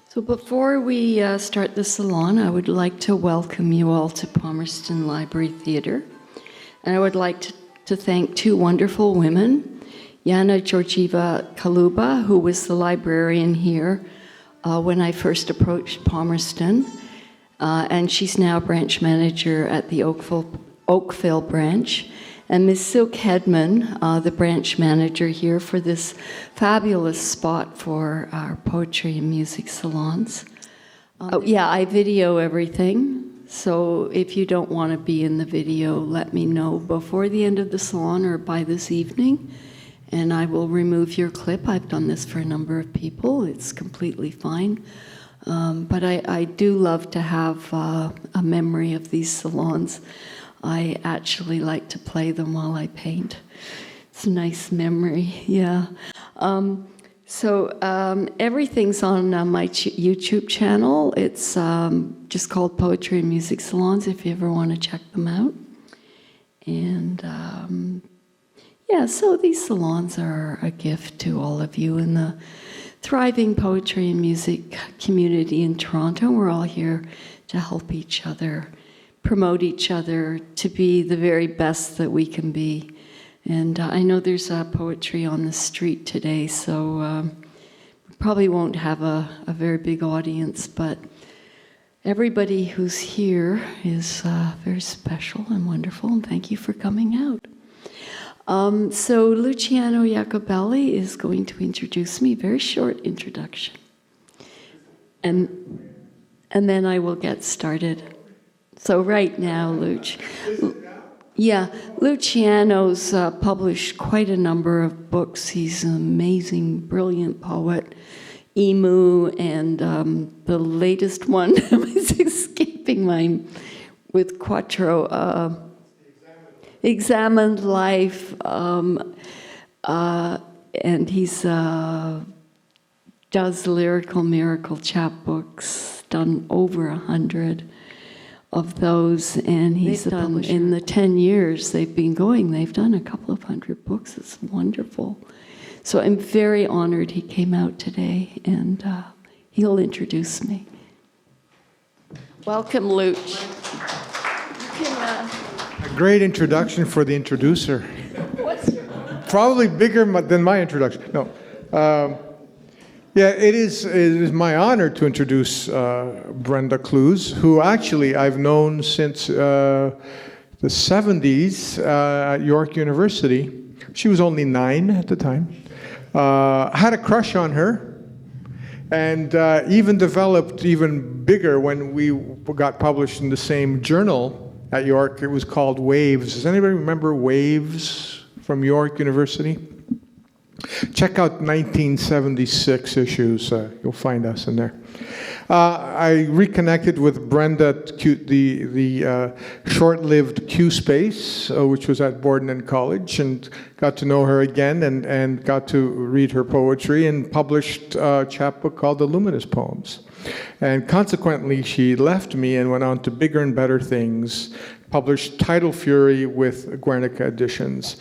So before we start the salon, I would like to welcome you all to Palmerston Library Theatre. And I would like to thank two wonderful women, Yana Georgieva Kaluba, who was the librarian here when I first approached Palmerston, and she's now branch manager at the Oakville branch, and Ms. Silk Hedman, the branch manager here for this fabulous spot for our poetry and music salons. Yeah, I video everything, so if you don't want to be in the video, let me know before the end of the salon or by this evening, and I will remove your clip. I've done this for a number of people. It's completely fine. But I do love to have a memory of these salons. I actually like to play them while I paint. It's a nice memory, yeah. Everything's on my YouTube channel. It's just called Poetry and Music Salons, if you ever want to check them out. And yeah, so these salons are a gift to all of you in the thriving poetry and music community in Toronto. We're all here to help each other, promote each other, to be the very best that we can be. And I know there's poetry on the street today, so we probably won't have a very big audience, but everybody who's here is very special and wonderful, and thank you for coming out. So Luciano Iacobelli is going to introduce me, very short introduction. And then I will get started. So right now, Luciano's published quite a number of books. He's an amazing, brilliant poet. Emu, and the latest one is escaping mine with Quattro. Examined Life, and he's does lyrical miracle chapbooks, done over 100 of those, and he's done, in the 10 years they've been going, they've done a couple of 100 books. It's wonderful. So I'm very honored he came out today, and he'll introduce me. Welcome, Luch. You can, a great introduction for the introducer. Probably bigger than my introduction. No. Yeah, it is my honor to introduce Brenda Clews, who actually I've known since the 70s at York University. She was only 9 at the time. Had a crush on her, and even developed even bigger when we got published in the same journal at York. It was called Waves. Does anybody remember Waves from York University? Check out 1976 issues. You'll find us in there. I reconnected with Brenda at the short-lived Q Space, which was at Borden College, and got to know her again, and got to read her poetry, and published a chapbook called The Luminous Poems. And consequently, she left me and went on to bigger and better things, published Tidal Fury with Guernica Editions.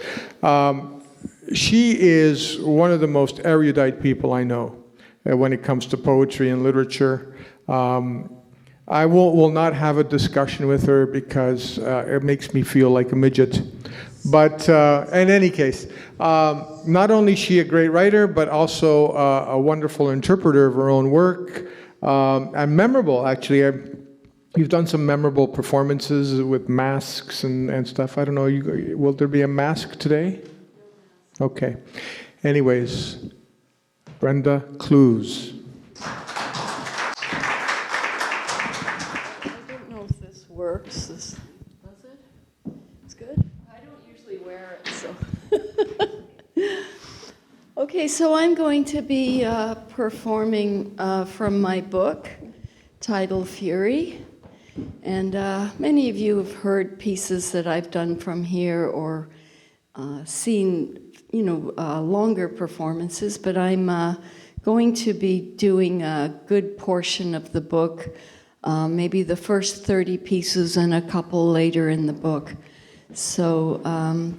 She is one of the most erudite people I know when it comes to poetry and literature. I will not have a discussion with her because it makes me feel like a midget. But in any case, not only is she a great writer, but also a wonderful interpreter of her own work, and memorable, actually. You've done some memorable performances with masks and stuff. I don't know, will there be a mask today? Okay. Anyways, Brenda Clews. I don't works. Does it? It's good? I don't usually wear it, so. Okay, so I'm going to be performing from my book titled Fury. And many of you have heard pieces that I've done from here or seen, longer performances, but I'm going to be doing a good portion of the book, maybe the first 30 pieces and a couple later in the book. So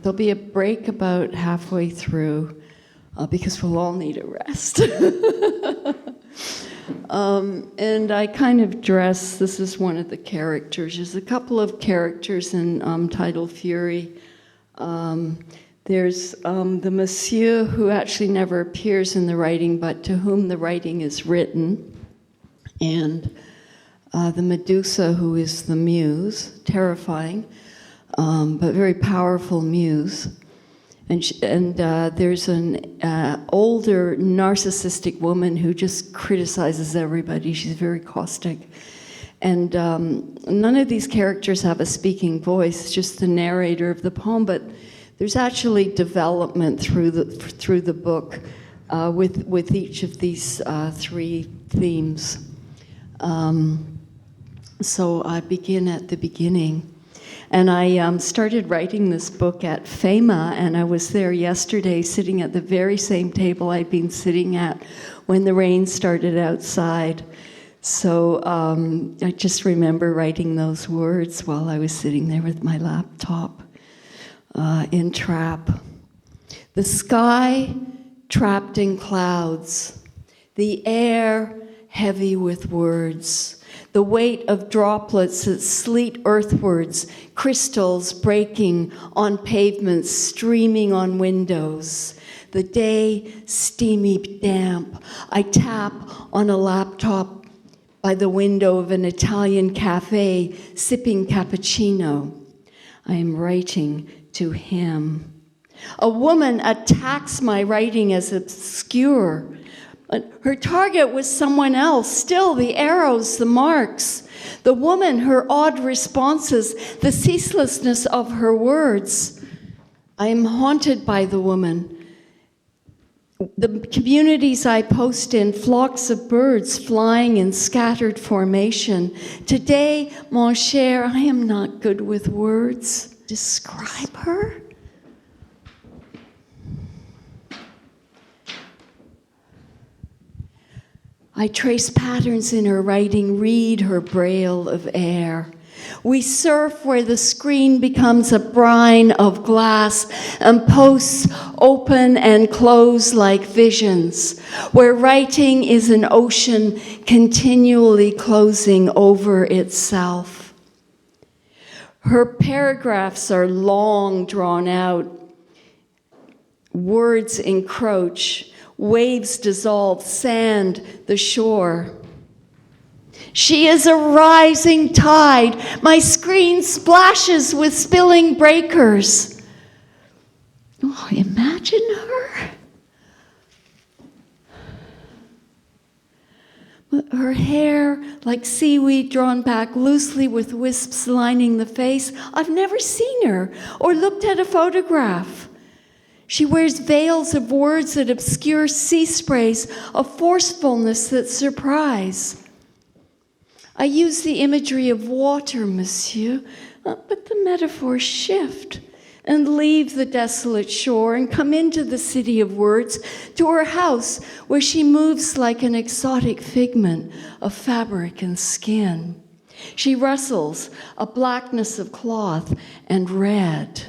there'll be a break about halfway through because we'll all need a rest. And I kind of dress, this is one of the characters. There's a couple of characters in titled Fury. There's the monsieur who actually never appears in the writing, but to whom the writing is written. And the Medusa, who is the muse, terrifying, but very powerful muse. And there's an older narcissistic woman who just criticizes everybody. She's very caustic. And none of these characters have a speaking voice, just the narrator of the poem, but there's actually development through the book with each of these three themes. So I begin at the beginning. And I started writing this book at FEMA, and I was there yesterday sitting at the very same table I'd been sitting at when the rain started outside. So I just remember writing those words while I was sitting there with my laptop in trap. The sky trapped in clouds, the air heavy with words, the weight of droplets that sleet earthwards, crystals breaking on pavements, streaming on windows. The day steamy damp. I tap on a laptop by the window of an Italian cafe, sipping cappuccino. I am writing to him. A woman attacks my writing as obscure. Her target was someone else. Still, the arrows, the marks. The woman, her odd responses, the ceaselessness of her words. I am haunted by the woman. The communities I post in, flocks of birds flying in scattered formation. Today, mon cher, I am not good with words. Describe her? I trace patterns in her writing, read her braille of air. We surf where the screen becomes a brine of glass and posts open and close like visions, where writing is an ocean continually closing over itself. Her paragraphs are long drawn out. Words encroach. Waves dissolve, sand, the shore. She is a rising tide. My screen splashes with spilling breakers. Oh, imagine her. Her hair like seaweed drawn back loosely with wisps lining the face. I've never seen her or looked at a photograph. She wears veils of words that obscure sea sprays, a forcefulness that surprise. I use the imagery of water, monsieur, but the metaphors shift and leave the desolate shore and come into the city of words, to her house where she moves like an exotic figment of fabric and skin. She rustles, a blackness of cloth and red.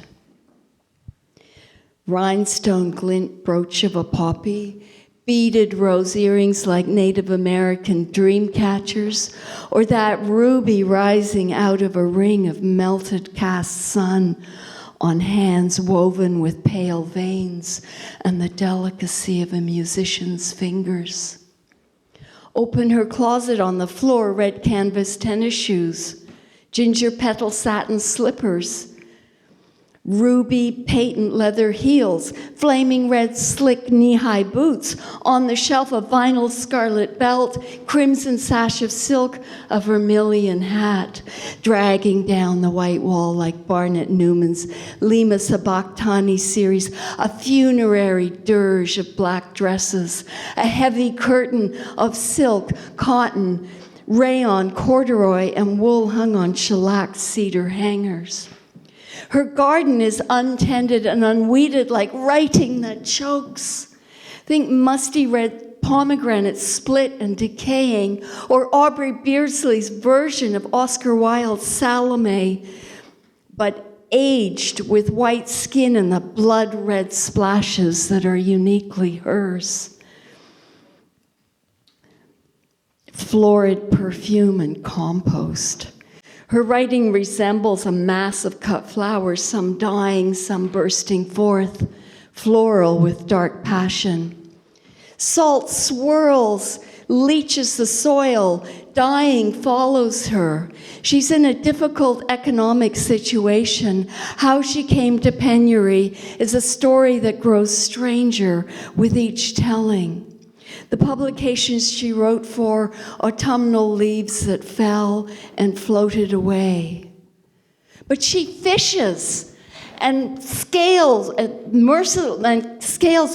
Rhinestone glint brooch of a poppy, beaded rose earrings like Native American dream catchers, or that ruby rising out of a ring of melted cast sun on hands woven with pale veins and the delicacy of a musician's fingers. Open her closet on the floor, red canvas tennis shoes, ginger petal satin slippers, Ruby patent leather heels, flaming red slick knee-high boots, on the shelf a vinyl scarlet belt, crimson sash of silk, a vermilion hat, dragging down the white wall like Barnett Newman's Lima Sabachthani series, a funerary dirge of black dresses, a heavy curtain of silk, cotton, rayon, corduroy, and wool hung on shellac cedar hangers. Her garden is untended and unweeded like writing that chokes. Think musty red pomegranates split and decaying, or Aubrey Beardsley's version of Oscar Wilde's Salome, but aged with white skin and the blood-red splashes that are uniquely hers. Florid perfume and compost. Her writing resembles a mass of cut flowers, some dying, some bursting forth, floral with dark passion. Salt swirls, leaches the soil, dying follows her. She's in a difficult economic situation. How she came to penury is a story that grows stranger with each telling. The publications she wrote for, autumnal leaves that fell and floated away. But she fishes and scales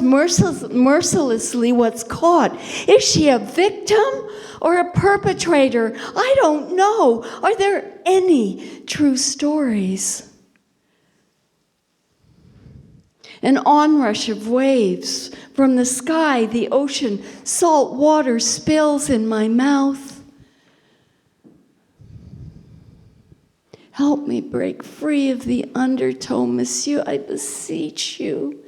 mercilessly what's caught. Is she a victim or a perpetrator? I don't know. Are there any true stories? An onrush of waves from the sky, the ocean, salt water spills in my mouth. Help me break free of the undertow, monsieur, I beseech you.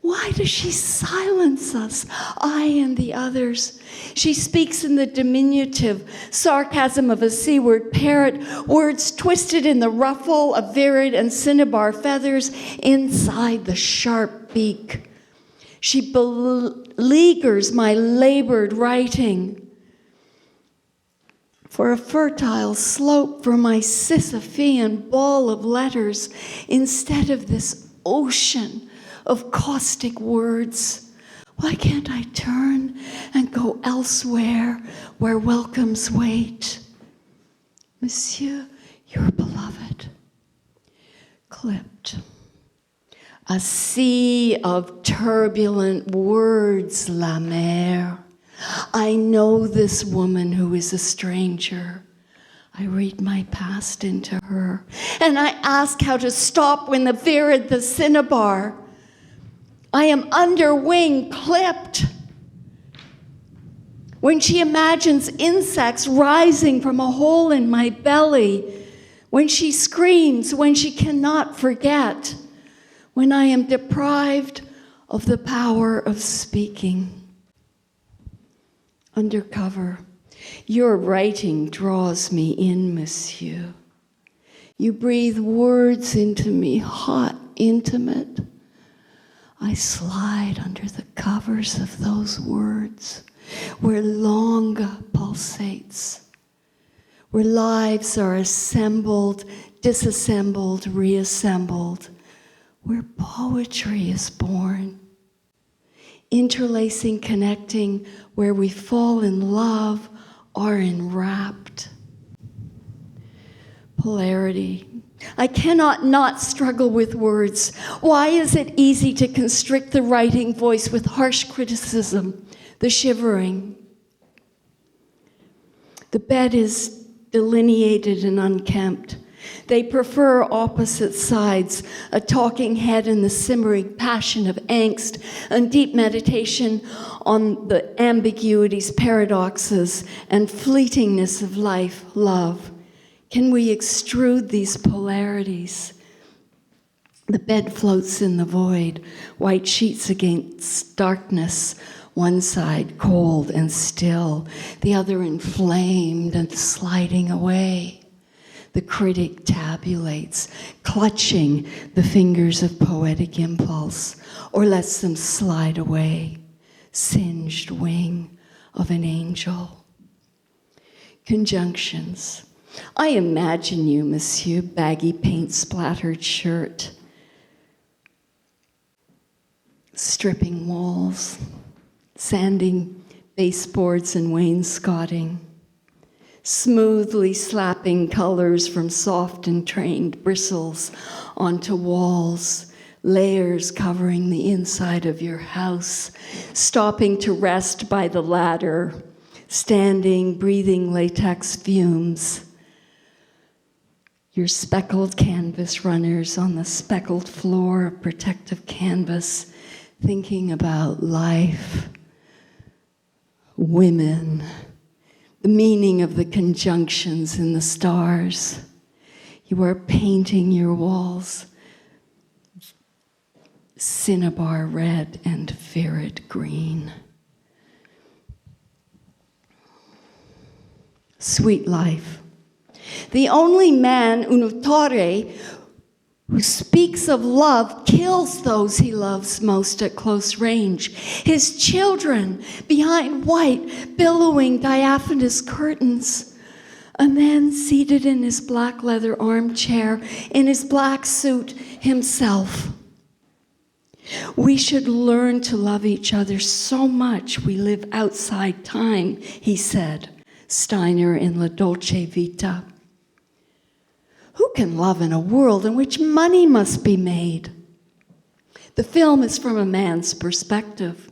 Why does she silence us, I and the others? She speaks in the diminutive sarcasm of a seaward parrot, words twisted in the ruffle of virid and cinnabar feathers inside the sharp beak. She beleaguers my labored writing for a fertile slope for my Sisyphean ball of letters instead of this ocean of caustic words. Why can't I turn and go elsewhere where welcomes wait? Monsieur, your beloved. Clipped. A sea of turbulent words, la mer. I know this woman who is a stranger. I read my past into her, and I ask how to stop when the virid, the cinnabar. I am under wing clipped. When she imagines insects rising from a hole in my belly, when she screams, when she cannot forget, when I am deprived of the power of speaking. Undercover, your writing draws me in, monsieur. You breathe words into me, hot, intimate. I slide under the covers of those words, where longa pulsates, where lives are assembled, disassembled, reassembled, where poetry is born. Interlacing, connecting, where we fall in love or enwrapped. Polarity. I cannot not struggle with words. Why is it easy to constrict the writing voice with harsh criticism, the shivering? The bed is delineated and unkempt. They prefer opposite sides, a talking head and the simmering passion of angst, and deep meditation on the ambiguities, paradoxes, and fleetingness of life, love. Can we extrude these polarities? The bed floats in the void, white sheets against darkness, one side cold and still, the other inflamed and sliding away. The critic tabulates, clutching the fingers of poetic impulse, or lets them slide away, singed wing of an angel. Conjunctions. I imagine you, monsieur, baggy paint-splattered shirt, stripping walls, sanding baseboards and wainscoting, smoothly slapping colors from soft and trained bristles onto walls, layers covering the inside of your house, stopping to rest by the ladder, standing, breathing latex fumes. Your speckled canvas runners on the speckled floor of protective canvas, thinking about life, women, the meaning of the conjunctions in the stars. You are painting your walls cinnabar red and ferret green. Sweet life. The only man, un autore, who speaks of love kills those he loves most at close range. His children behind white, billowing diaphanous curtains. A man seated in his black leather armchair, in his black suit himself. We should learn to love each other so much we live outside time, he said, Steiner in La Dolce Vita. Who can love in a world in which money must be made? The film is from a man's perspective.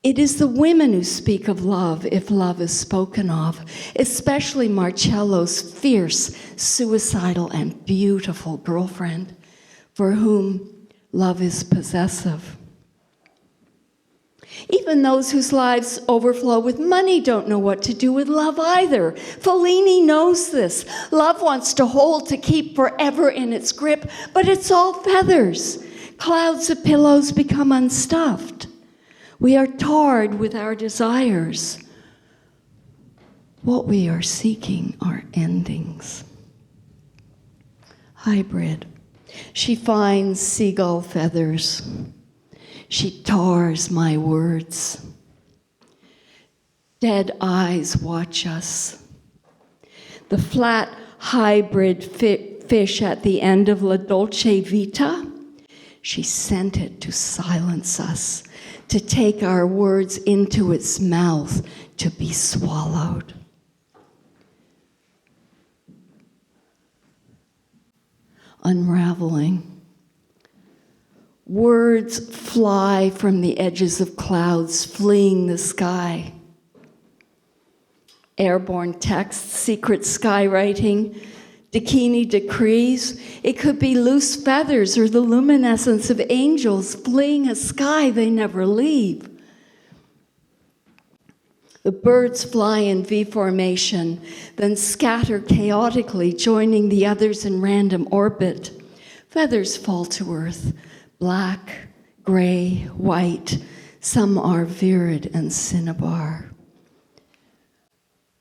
It is the women who speak of love, if love is spoken of, especially Marcello's fierce, suicidal, and beautiful girlfriend, for whom love is possessive. Even those whose lives overflow with money don't know what to do with love either. Fellini knows this. Love wants to hold, to keep forever in its grip, but it's all feathers. Clouds of pillows become unstuffed. We are tarred with our desires. What we are seeking are endings. Hybrid. She finds seagull feathers. She tars my words. Dead eyes watch us. The flat hybrid fish at the end of La Dolce Vita, she sent it to silence us, to take our words into its mouth, to be swallowed. Unraveling. Words fly from the edges of clouds, fleeing the sky. Airborne text, secret skywriting, Dakini decrees. It could be loose feathers or the luminescence of angels fleeing a sky they never leave. The birds fly in V formation, then scatter chaotically, joining the others in random orbit. Feathers fall to earth, black, gray, white. Some are virid and cinnabar.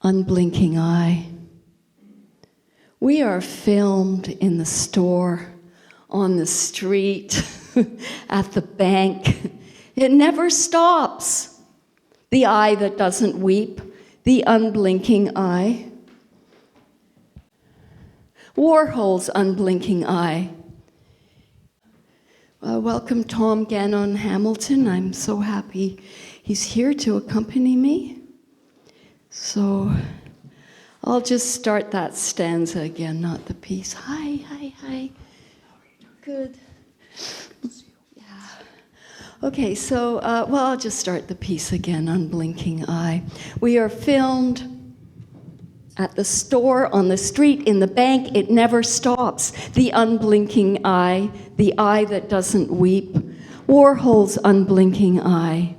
Unblinking eye. We are filmed in the store, on the street, at the bank. It never stops. The eye that doesn't weep, the unblinking eye. Warhol's unblinking eye. Welcome Tom Gannon Hamilton. I'm so happy he's here to accompany me. So I'll just start that stanza again, not the piece. Hi, hi, hi. Good. Yeah. Okay, so, I'll just start the piece again, Unblinking Eye. We are filmed at the store, on the street, in the bank. It never stops. The unblinking eye, the eye that doesn't weep. Warhol's unblinking eye.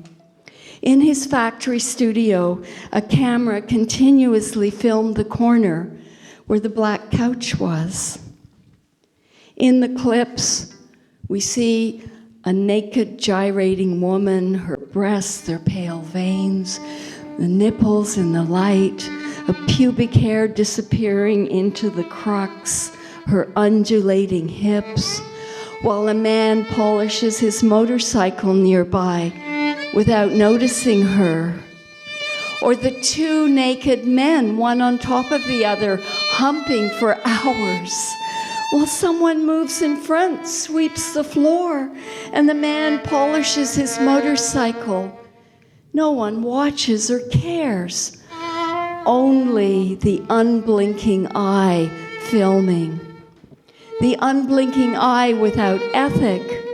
In his factory studio, a camera continuously filmed the corner where the black couch was. In the clips, we see a naked, gyrating woman, her breasts, their pale veins, the nipples in the light, a pubic hair disappearing into the crux, her undulating hips, while a man polishes his motorcycle nearby without noticing her. Or the two naked men, one on top of the other, humping for hours, while someone moves in front, sweeps the floor, and the man polishes his motorcycle. No one watches or cares. Only the unblinking eye filming. The unblinking eye without ethic.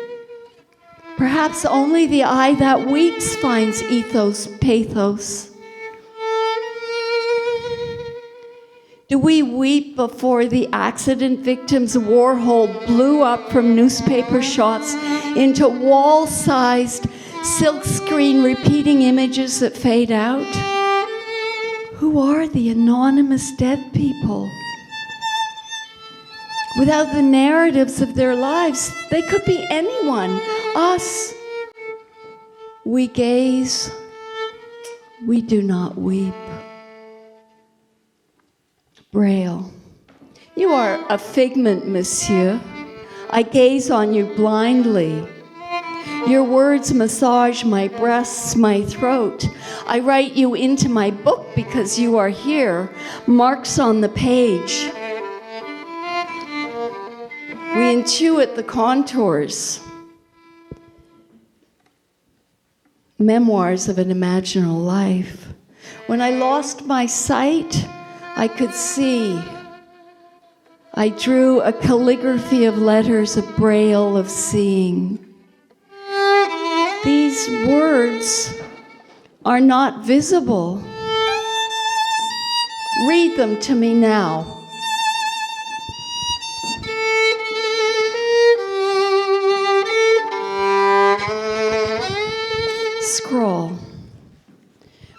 Perhaps only the eye that weeps finds ethos, pathos. Do we weep before the accident victims Warhol blew up from newspaper shots into wall-sized silkscreen repeating images that fade out? Who are the anonymous dead people? Without the narratives of their lives, they could be anyone, us. We gaze, we do not weep. Braille. You are a figment, monsieur. I gaze on you blindly. Your words massage my breasts, my throat. I write you into my book because you are here, marks on the page. We intuit the contours. Memoirs of an imaginal life. When I lost my sight, I could see. I drew a calligraphy of letters, a braille of seeing. These words are not visible. Read them to me now. Scroll.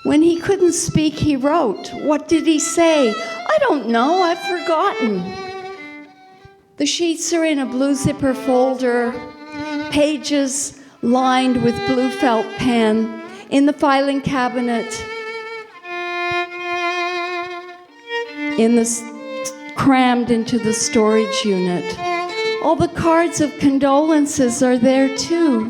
When he couldn't speak, he wrote. What did he say? I don't know, I've forgotten. The sheets are in a blue zipper folder, pages lined with blue felt pen, in the filing cabinet, crammed into the storage unit. All the cards of condolences are there too.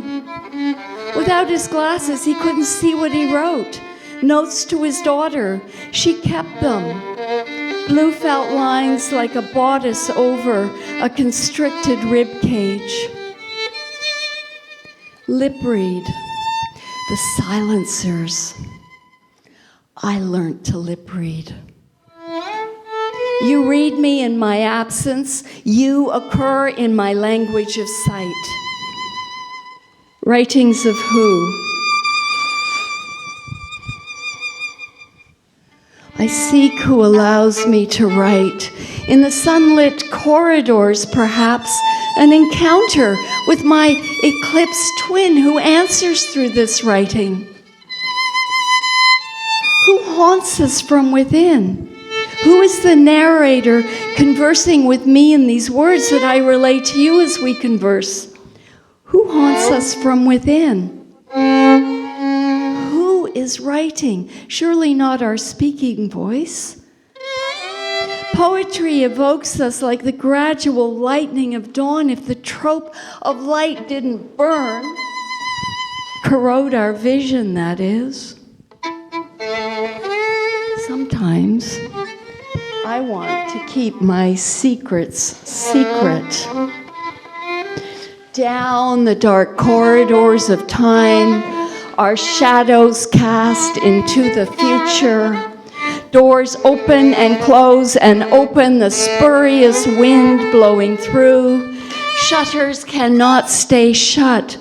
Without his glasses, he couldn't see what he wrote. Notes to his daughter. She kept them. Blue felt lines like a bodice over a constricted rib cage. Lip read. The silencers. I learned to lip read. You read me in my absence. You occur in my language of sight. Writings of who? I seek who allows me to write. In the sunlit corridors, perhaps, an encounter with my eclipsed twin who answers through this writing. Who haunts us from within? Who is the narrator conversing with me in these words that I relate to you as we converse? Who haunts us from within? Who is writing? Surely not our speaking voice. Poetry evokes us like the gradual lightening of dawn. If the trope of light didn't burn, corrode our vision, that is. Sometimes I want to keep my secrets secret. Down the dark corridors of time, our shadows cast into the future. Doors open and close and open, the spurious wind blowing through. Shutters cannot stay shut.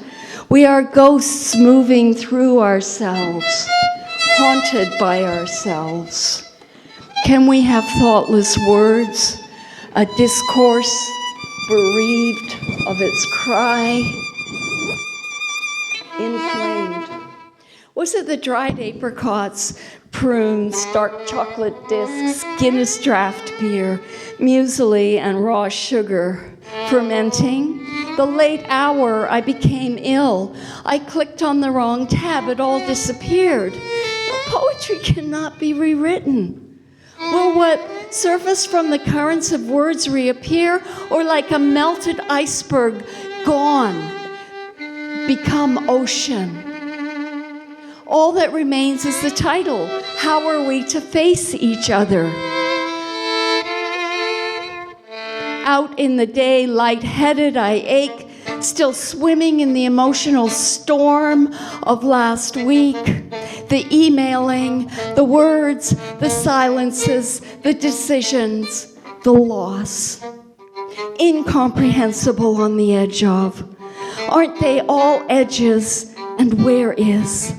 We are ghosts moving through ourselves, haunted by ourselves. Can we have thoughtless words, a discourse bereaved of its cry, inflamed? Was it the dried apricots, prunes, dark chocolate discs, Guinness draft beer, muesli, and raw sugar fermenting? The late hour, I became ill. I clicked on the wrong tab, it all disappeared. Poetry cannot be rewritten. Will what surfaced from the currents of words reappear, or like a melted iceberg gone, become ocean? All that remains is the title. How are we to face each other? out in the day, lightheaded, I ache, still swimming in the emotional storm of last week. The emailing, the words, the silences, the decisions, the loss. Incomprehensible on the edge of. Aren't they all edges, and where is?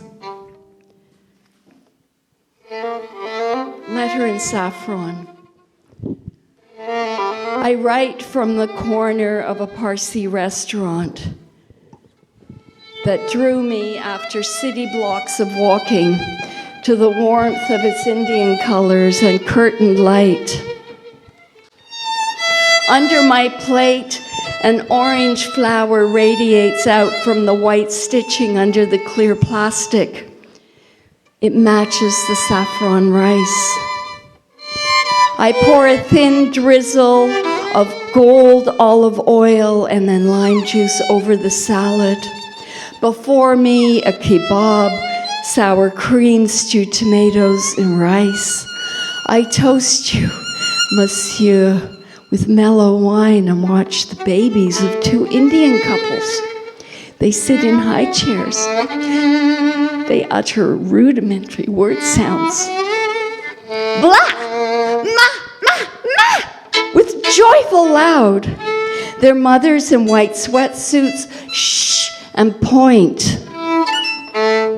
Letter in saffron. I write from the corner of a Parsi restaurant that drew me after city blocks of walking to the warmth of its Indian colors and curtained light. Under my plate, an orange flower radiates out from the white stitching under the clear plastic. It matches the saffron rice. I pour a thin drizzle of gold olive oil and then lime juice over the salad. Before me, a kebab, sour cream, stewed tomatoes, and rice. I toast you, monsieur, with mellow wine and watch the babies of two Indian couples. They sit in high chairs. They utter rudimentary word sounds. Blah! Ma! Ma! Ma! With joyful loud. Their mothers in white sweatsuits shh and point.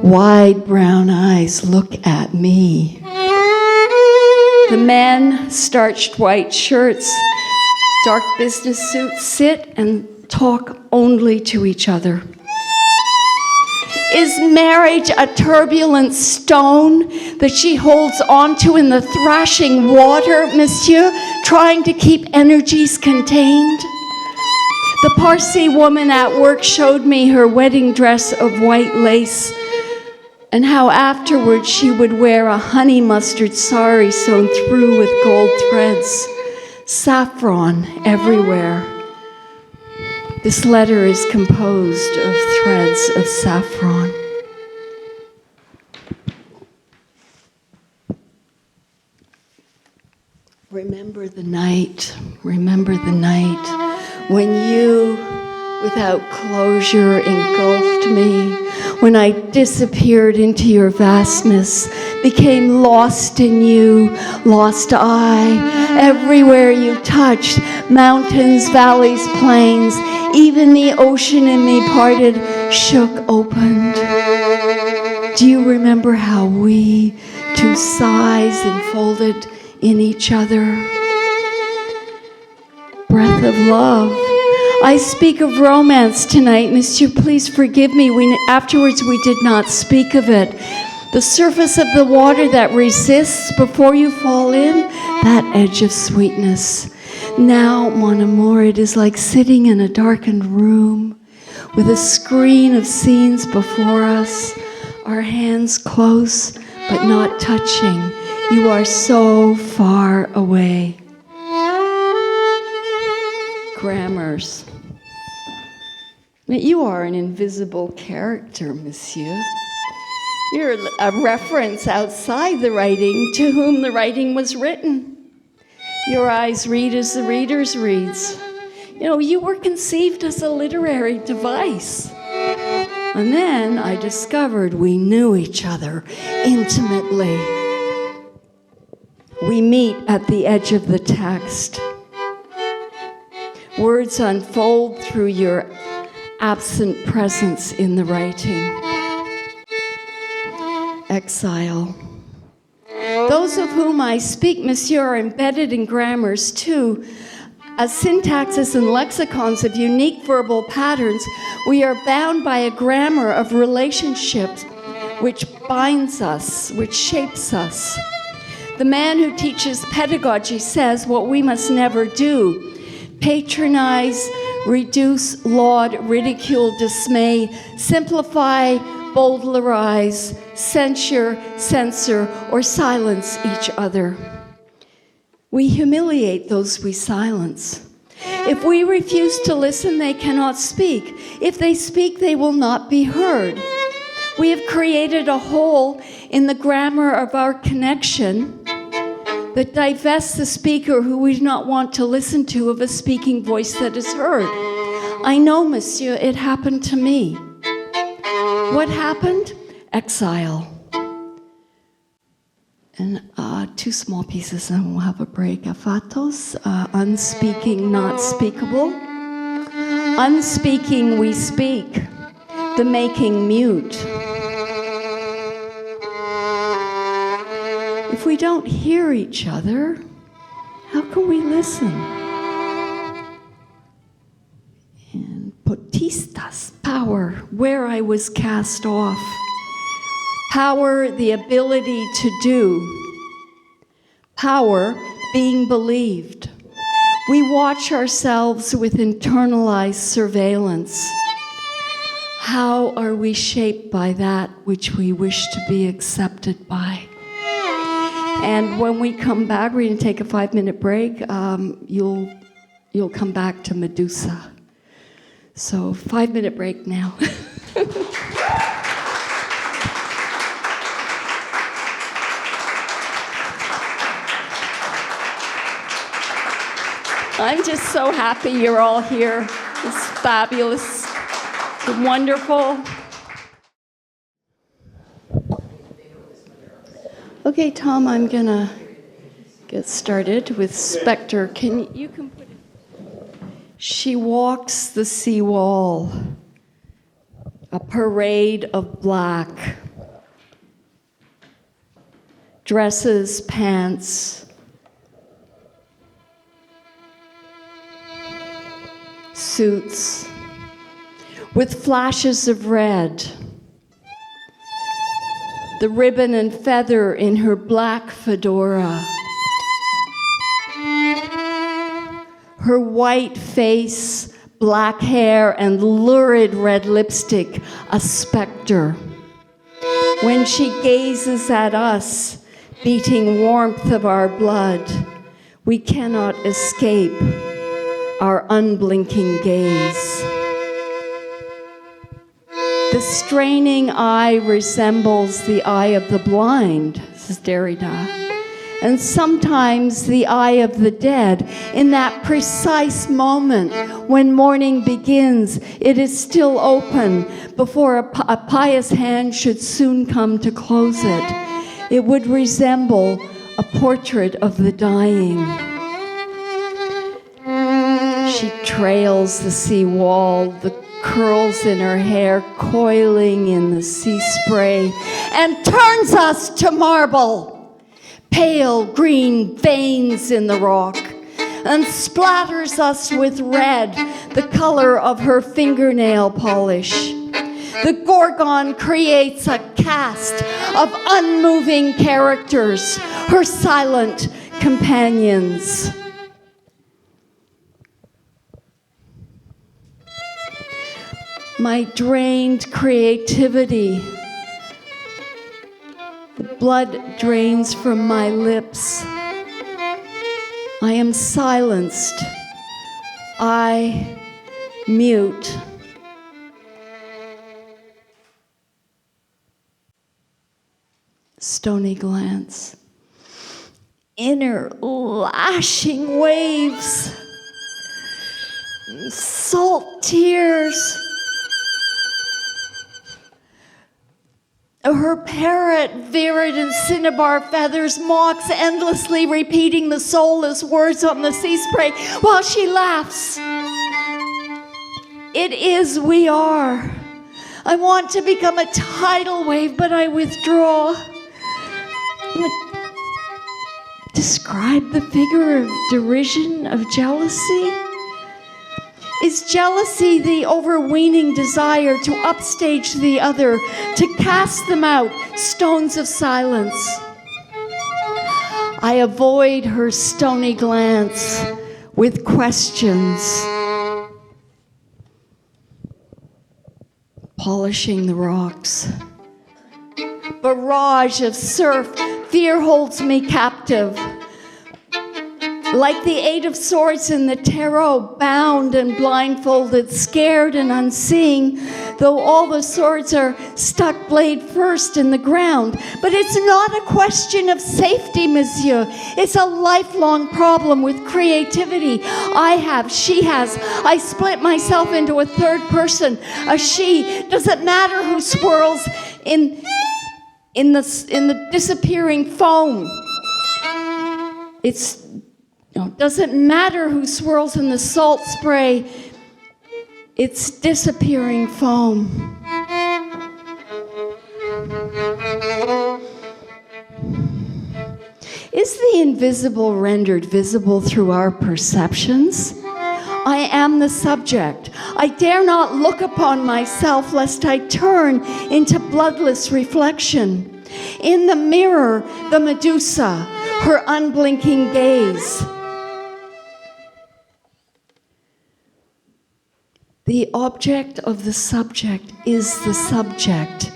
Wide brown eyes look at me. The men, starched white shirts, dark business suits, sit and talk only to each other. Is marriage a turbulent stone that she holds onto in the thrashing water, monsieur, trying to keep energies contained? The Parsi woman at work showed me her wedding dress of white lace and how afterwards she would wear a honey mustard sari sewn through with gold threads. Saffron everywhere. This letter is composed of threads of saffron. Remember the night when you, without closure, engulfed me, when I disappeared into your vastness, became lost in you, lost I, everywhere you touched, mountains, valleys, plains, even the ocean in me parted, shook, opened. Do you remember how we, two sighs enfolded in each other? Breath of love. I speak of romance tonight, monsieur, please forgive me. Afterwards we did not speak of it. The surface of the water that resists before you fall in, that edge of sweetness. Now, mon amour, it is like sitting in a darkened room with a screen of scenes before us, our hands close but not touching. You are so far away. Grammars. You are an invisible character, monsieur. You're a reference outside the writing to whom the writing was written. Your eyes read as the reader's reads. You know, you were conceived as a literary device. And then I discovered we knew each other intimately. We meet at the edge of the text. Words unfold through your absent presence in the writing. Exile. Those of whom I speak, monsieur, are embedded in grammars too. As syntaxes and lexicons of unique verbal patterns, we are bound by a grammar of relationships which binds us, which shapes us. The man who teaches pedagogy says what we must never do: patronize, reduce, laud, ridicule, dismay, simplify, bowdlerize, censure, censor, or silence each other. We humiliate those we silence. If we refuse to listen, they cannot speak. If they speak, they will not be heard. We have created a hole in the grammar of our connection that divests the speaker who we do not want to listen to of a speaking voice that is heard. I know, monsieur, it happened to me. What happened? Exile. And 2 small pieces, and we'll have a break. Afatos, unspeaking, not speakable. Unspeaking, we speak. The making mute. If we don't hear each other, how can we listen? And potistas, power, where I was cast off. Power, the ability to do. Power, being believed. We watch ourselves with internalized surveillance. How are we shaped by that which we wish to be accepted by? And when we come back, we're going to take a 5-minute break. You'll come back to Medusa. So 5-minute break now. I'm just so happy you're all here. It's fabulous. It's wonderful. Okay, Tom, I'm gonna get started with Spectre. You can put it. She walks the seawall, a parade of black. Dresses, pants, suits, with flashes of red. The ribbon and feather in her black fedora. Her white face, black hair, and lurid red lipstick, a specter. When she gazes at us, beating warmth of our blood, we cannot escape our unblinking gaze. The straining eye resembles the eye of the blind, says Derrida, and sometimes the eye of the dead. In that precise moment when morning begins, it is still open before a pious hand should soon come to close it. It would resemble a portrait of the dying. She trails the sea wall, the curls in her hair coiling in the sea spray, and turns us to marble, pale green veins in the rock, and splatters us with red, the color of her fingernail polish. The Gorgon creates a cast of unmoving characters, her silent companions. My drained creativity. The blood drains from my lips. I am silenced. I mute. Stony glance. Inner lashing waves. Salt tears. Her parrot, virid and cinnabar feathers, mocks endlessly, repeating the soulless words on the sea spray while she laughs. It is we are. I want to become a tidal wave, but I withdraw. Describe the figure of derision, of jealousy? Is jealousy the overweening desire to upstage the other, to cast them out, stones of silence? I avoid her stony glance with questions. Polishing the rocks. Barrage of surf, fear holds me captive. Like the Eight of Swords in the tarot, bound and blindfolded, scared and unseeing, though all the swords are stuck blade first in the ground. But it's not a question of safety, monsieur. It's a lifelong problem with creativity. I have, she has. I split myself into a third person, a she. Does it matter who swirls in the disappearing foam? Doesn't matter who swirls in the salt spray. It's disappearing foam. Is the invisible rendered visible through our perceptions? I am the subject. I dare not look upon myself lest I turn into bloodless reflection. In the mirror, the Medusa, her unblinking gaze. The object of the subject is the subject.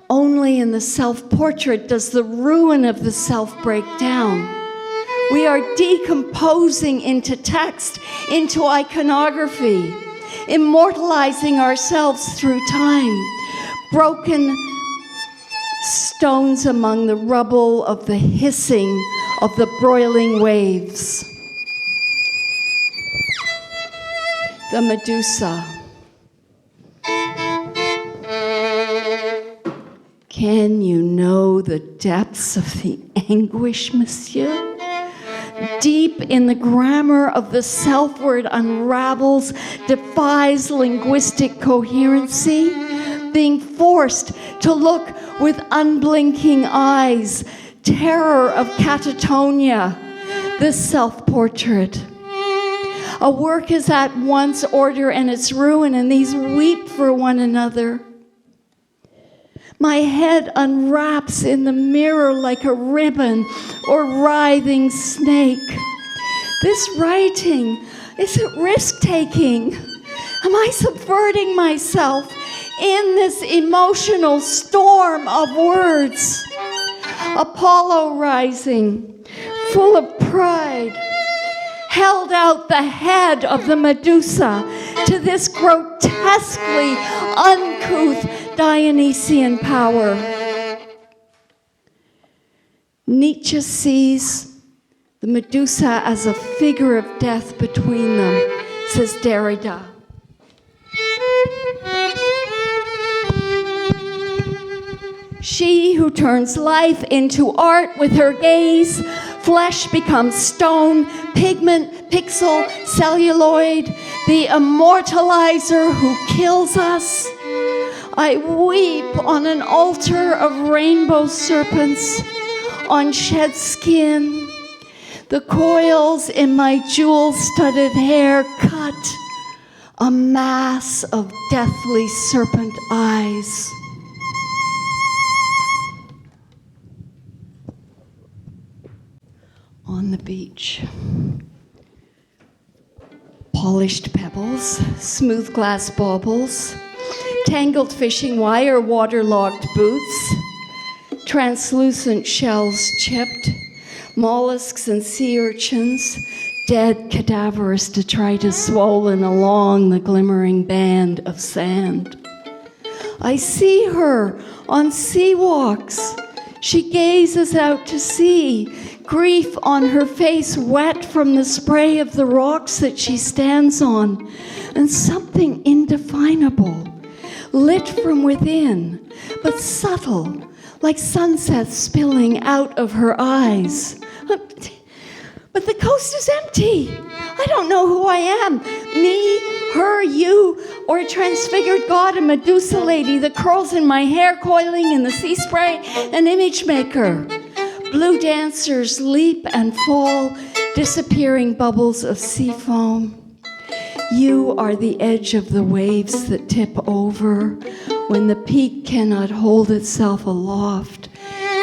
Only in the self-portrait does the ruin of the self break down. We are decomposing into text, into iconography, immortalizing ourselves through time, broken stones among the rubble of the hissing of the broiling waves. The Medusa. Can you know the depths of the anguish, monsieur? Deep in the grammar of the self-word unravels, defies linguistic coherency, being forced to look with unblinking eyes, terror of catatonia, this self-portrait. A work is at once order and its ruin, and these weep for one another. My head unwraps in the mirror like a ribbon or writhing snake. This writing, is it risk-taking? Am I subverting myself in this emotional storm of words? Apollo rising, full of pride, held out the head of the Medusa to this grotesquely uncouth Dionysian power. Nietzsche sees the Medusa as a figure of death between them, says Derrida. She who turns life into art with her gaze, flesh becomes stone, pigment, pixel, celluloid, the immortalizer who kills us. I weep on an altar of rainbow serpents, on shed skin. The coils in my jewel-studded hair cut a mass of deathly serpent eyes. On the beach. Polished pebbles, smooth glass baubles, tangled fishing wire, waterlogged boots, translucent shells chipped, mollusks and sea urchins, dead cadaverous detritus swollen along the glimmering band of sand. I see her on sea walks. She gazes out to sea, grief on her face wet from the spray of the rocks that she stands on, and something indefinable, lit from within, but subtle, like sunset spilling out of her eyes. But the coast is empty. I don't know who I am. Me, her, you, or a transfigured god, a Medusa lady, the curls in my hair coiling in the sea spray, an image maker. Blue dancers leap and fall, disappearing bubbles of sea foam. You are the edge of the waves that tip over when the peak cannot hold itself aloft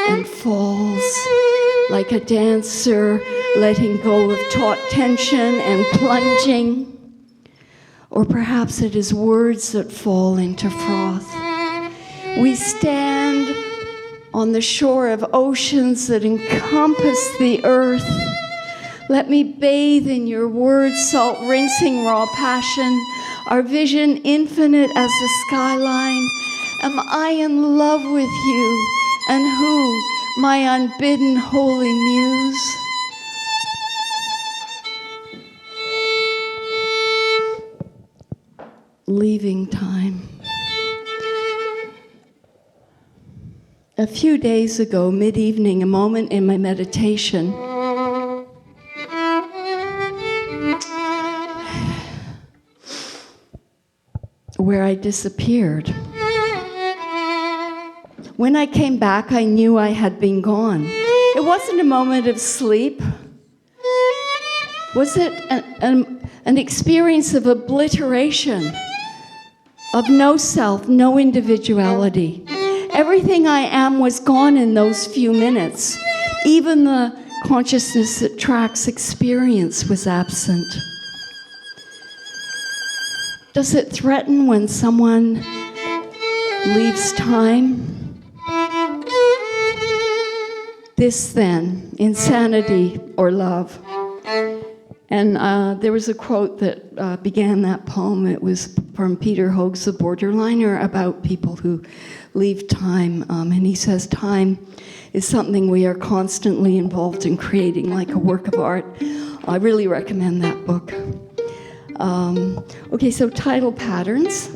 and falls like a dancer letting go of taut tension and plunging. Or perhaps it is words that fall into froth. We stand on the shore of oceans that encompass the earth. Let me bathe in your words, salt rinsing raw passion. our vision infinite as the skyline. Am I in love with you? And who, my unbidden holy muse? Leaving time. A few days ago, mid-evening, a moment in my meditation, where I disappeared. When I came back, I knew I had been gone. It wasn't a moment of sleep. Was it an experience of obliteration, of no self, no individuality? Everything I am was gone in those few minutes. Even the consciousness that tracks experience was absent. Does it threaten when someone leaves time? This then, insanity or love. And there was a quote that began that poem. It was from Peter Hoag's The Borderliner about people who leave time. And he says, time is something we are constantly involved in creating, like a work of art. I really recommend that book. Okay, so title patterns.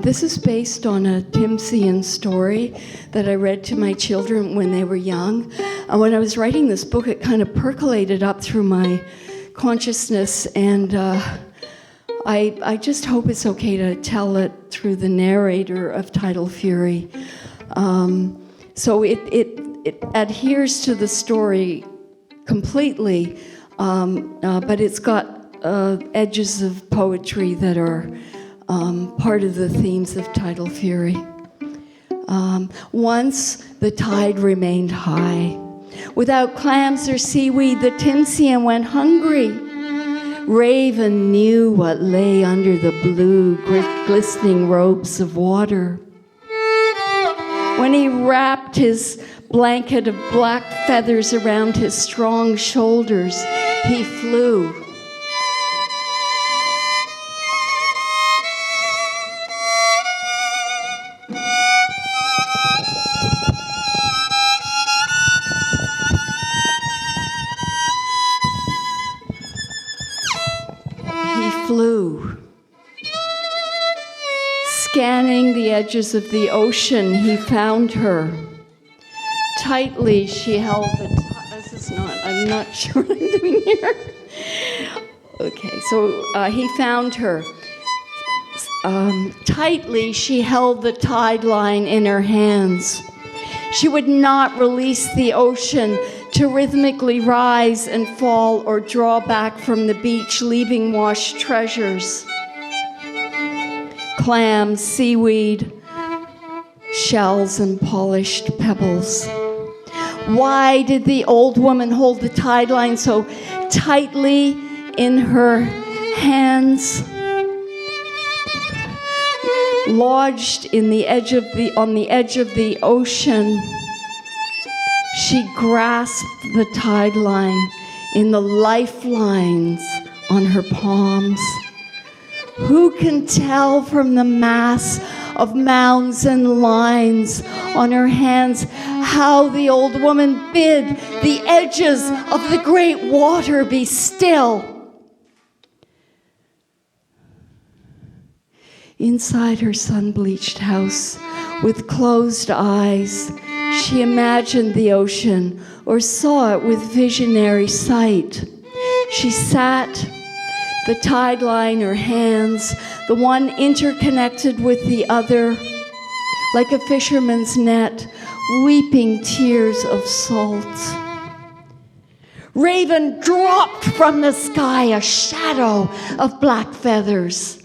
This is based on a Timsian story that I read to my children when they were young. And when I was writing this book, it kind of percolated up through my consciousness, and I just hope it's okay to tell it through the narrator of Tidal Fury. So it adheres to the story completely, but it's got edges of poetry that are part of the themes of Tidal Fury. Once the tide remained high. Without clams or seaweed, the Timsian went hungry. Raven knew what lay under the blue, glistening robes of water. When he wrapped his blanket of black feathers around his strong shoulders, he flew. Scanning the edges of the ocean, he found her. Tightly, she held I'm not sure what I'm doing here. Okay, so he found her. Tightly, she held the tide line in her hands. She would not release the ocean to rhythmically rise and fall or draw back from the beach, leaving washed treasures. Clams, seaweed, shells, and polished pebbles. Why did the old woman hold the tide line so tightly in her hands? Lodged on the edge of the ocean, she grasped the tide line in the lifelines on her palms. Who can tell from the mass of mounds and lines on her hands how the old woman bid the edges of the great water be still? Inside her sun-bleached house, with closed eyes, she imagined the ocean or saw it with visionary sight. She sat, the tide line, her hands, the one interconnected with the other, like a fisherman's net, weeping tears of salt. Raven dropped from the sky, a shadow of black feathers.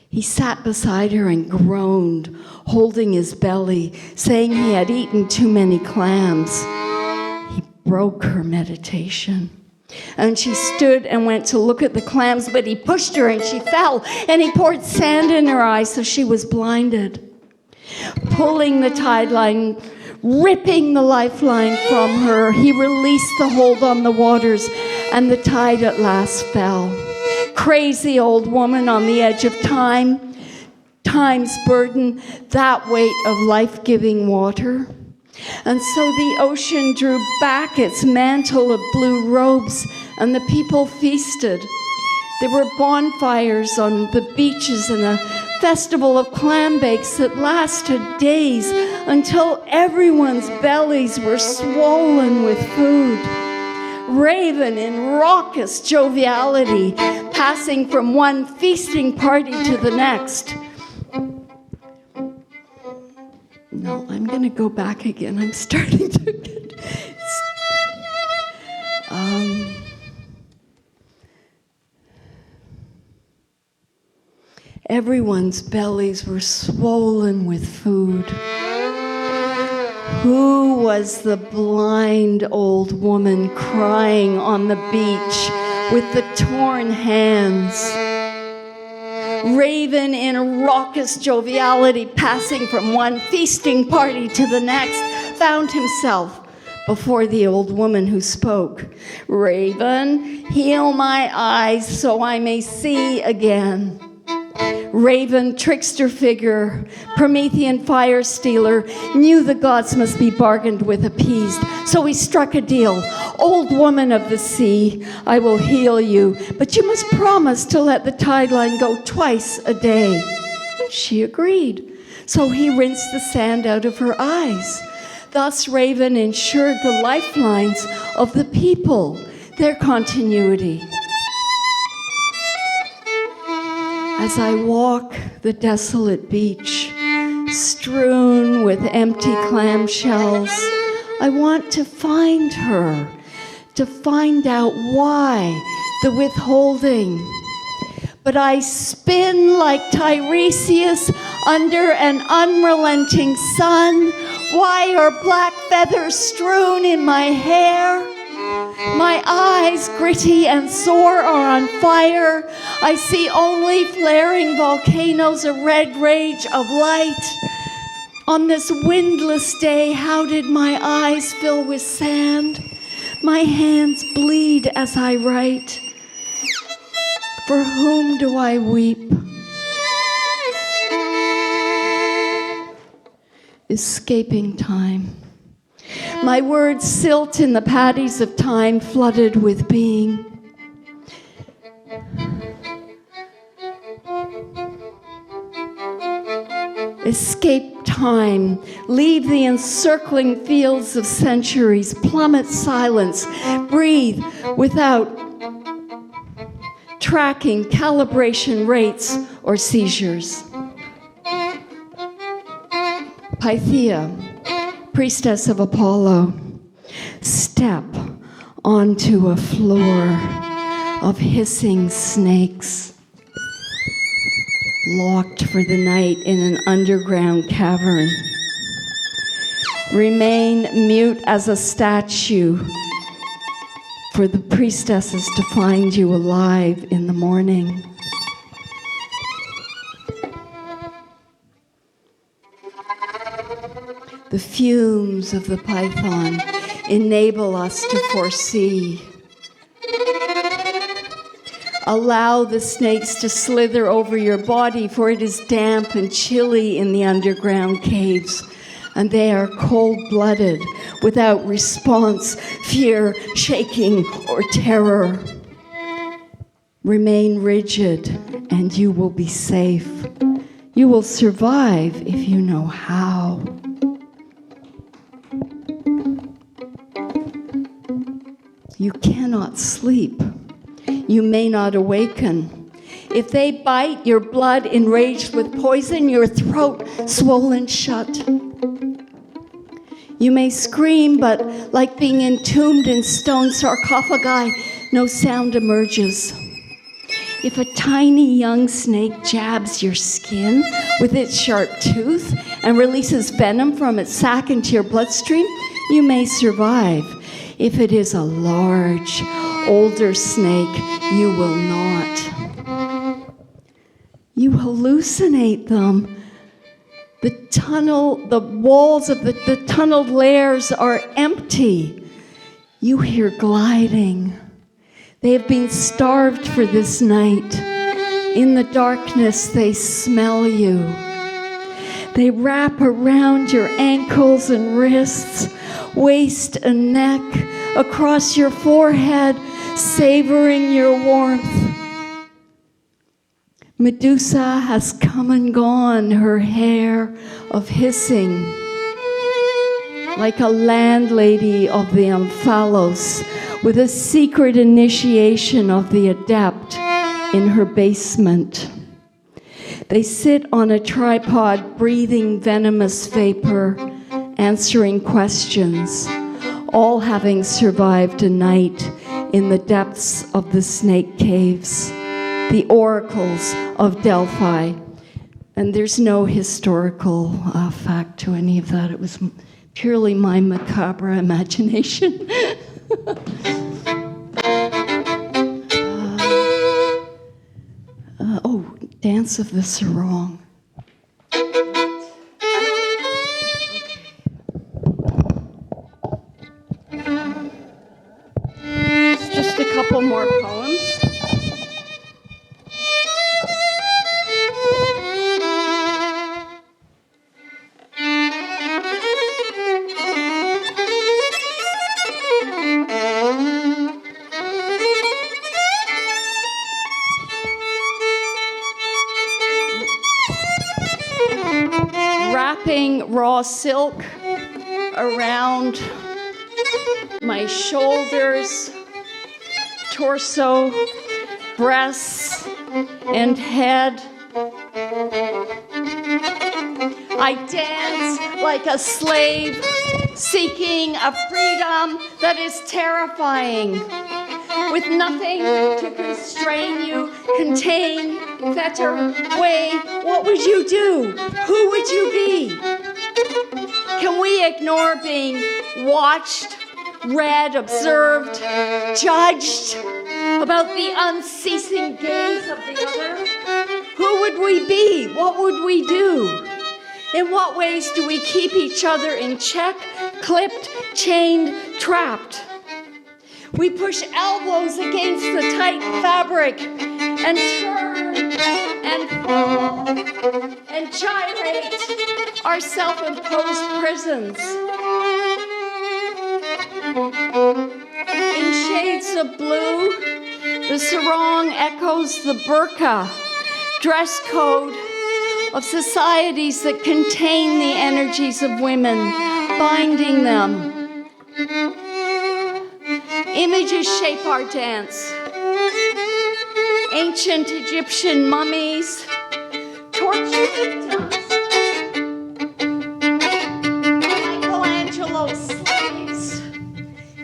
He sat beside her and groaned, holding his belly, saying he had eaten too many clams. He broke her meditation. And she stood and went to look at the clams, but he pushed her and she fell, and he poured sand in her eyes so she was blinded. Pulling the tide line, ripping the lifeline from her, he released the hold on the waters, and the tide at last fell. crazy old woman on the edge of time, time's burden, that weight of life-giving water. And so the ocean drew back its mantle of blue robes, and the people feasted. There were bonfires on the beaches and a festival of clam bakes that lasted days until everyone's bellies were swollen with food. Raven in raucous joviality, passing from one feasting party to the next. No, I'm going to go back again. I'm starting to get... Everyone's bellies were swollen with food. Who was the blind old woman crying on the beach with the torn hands? Raven in raucous joviality, passing from one feasting party to the next, found himself before the old woman who spoke. Raven, heal my eyes so I may see again. Raven, trickster figure, Promethean fire stealer, knew the gods must be bargained with, appeased. So he struck a deal. Old woman of the sea, I will heal you, but you must promise to let the tide line go twice a day. She agreed. So he rinsed the sand out of her eyes. Thus Raven ensured the lifelines of the people, their continuity. As I walk the desolate beach, strewn with empty clamshells, I want to find her, to find out why the withholding. But I spin like Tiresias under an unrelenting sun. Why are black feathers strewn in my hair? My eyes, gritty and sore, are on fire. I see only flaring volcanoes, a red rage of light. On this windless day, how did my eyes fill with sand? My hands bleed as I write. For whom do I weep? Escaping time. My words silt in the paddies of time, flooded with being. Escape time, leave the encircling fields of centuries, plummet silence, breathe without tracking calibration rates or seizures. Pythia, priestess of Apollo, step onto a floor of hissing snakes, locked for the night in an underground cavern. Remain mute as a statue for the priestesses to find you alive in the morning. The fumes of the python enable us to foresee. Allow the snakes to slither over your body, for it is damp and chilly in the underground caves, and they are cold-blooded, without response, fear, shaking, or terror. Remain rigid, and you will be safe. You will survive if you know how. You cannot sleep. You may not awaken. If they bite, your blood enraged with poison, your throat swollen shut. You may scream, but like being entombed in stone sarcophagi, no sound emerges. If a tiny young snake jabs your skin with its sharp tooth and releases venom from its sac into your bloodstream, you may survive. If it is a large, older snake, you will not. You hallucinate them. The walls of the tunneled lairs are empty. You hear gliding. They have been starved for this night. In the darkness, they smell you. They wrap around your ankles and wrists, waist and neck, across your forehead, savoring your warmth. Medusa has come and gone, her hair of hissing, like a landlady of the Omphalos, with a secret initiation of the adept in her basement. They sit on a tripod, breathing venomous vapor, answering questions, all having survived a night in the depths of the snake caves, the oracles of Delphi. And there's no historical fact to any of that. It was purely my macabre imagination. Dance of the Sarong. Just a couple more poems. Wrapping raw silk around my shoulders, torso, breasts, and head. I dance like a slave, seeking a freedom that is terrifying, with nothing to constrain you, contain, fetter, weigh. What would you do? Who would you be? Can we ignore being watched, read, observed, judged about the unceasing gaze of the other? Who would we be? What would we do? In what ways do we keep each other in check, clipped, chained, trapped? We push elbows against the tight fabric and turn and fall and gyrate our self-imposed prisons. In shades of blue, the sarong echoes the burqa, dress code of societies that contain the energies of women, binding them. Images shape our dance. Ancient Egyptian mummies, tortured in dust. Michelangelo slaves,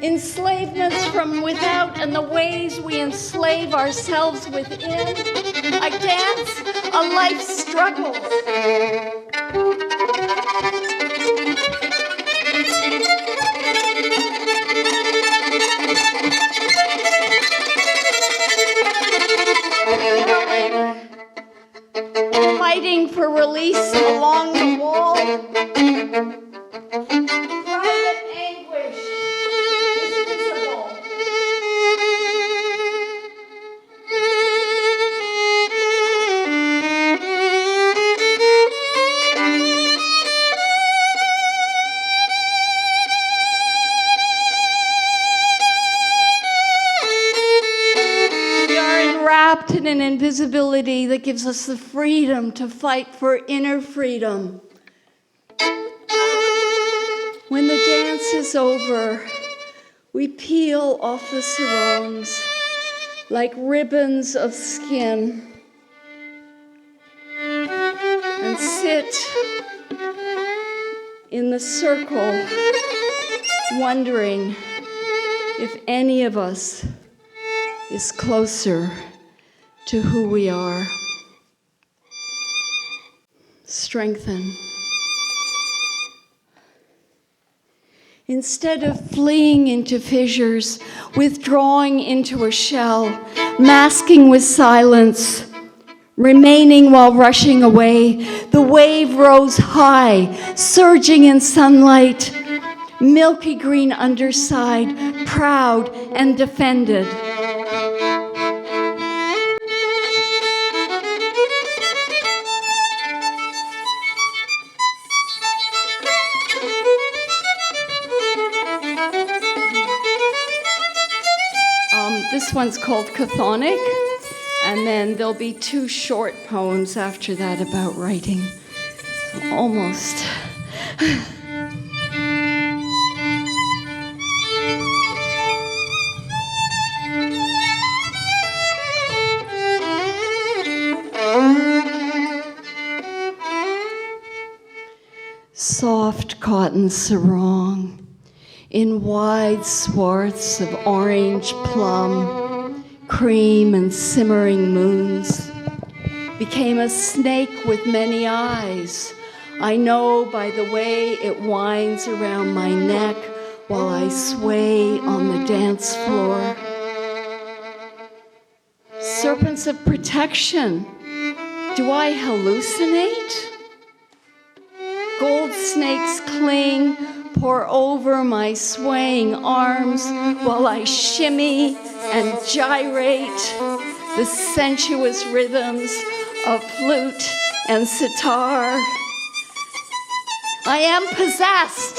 enslavements from without and the ways we enslave ourselves within. A dance, a life struggle. Fighting for release along the wall. Private anguish is visible. Wrapped in an invisibility that gives us the freedom to fight for inner freedom. When the dance is over, we peel off the sarongs like ribbons of skin and sit in the circle, wondering if any of us is closer to who we are. Strengthen. Instead of fleeing into fissures, withdrawing into a shell, masking with silence, remaining while rushing away, the wave rose high, surging in sunlight, milky green underside, proud and defended. This one's called Chthonic, and then there'll be 2 short poems after that about writing. So almost. Soft cotton sarong in wide swaths of orange plum, cream and simmering moons, became a snake with many eyes. I know by the way it winds around my neck while I sway on the dance floor. Serpents of protection, do I hallucinate? Gold snakes cling, pour over my swaying arms while I shimmy and gyrate the sensuous rhythms of flute and sitar. I am possessed.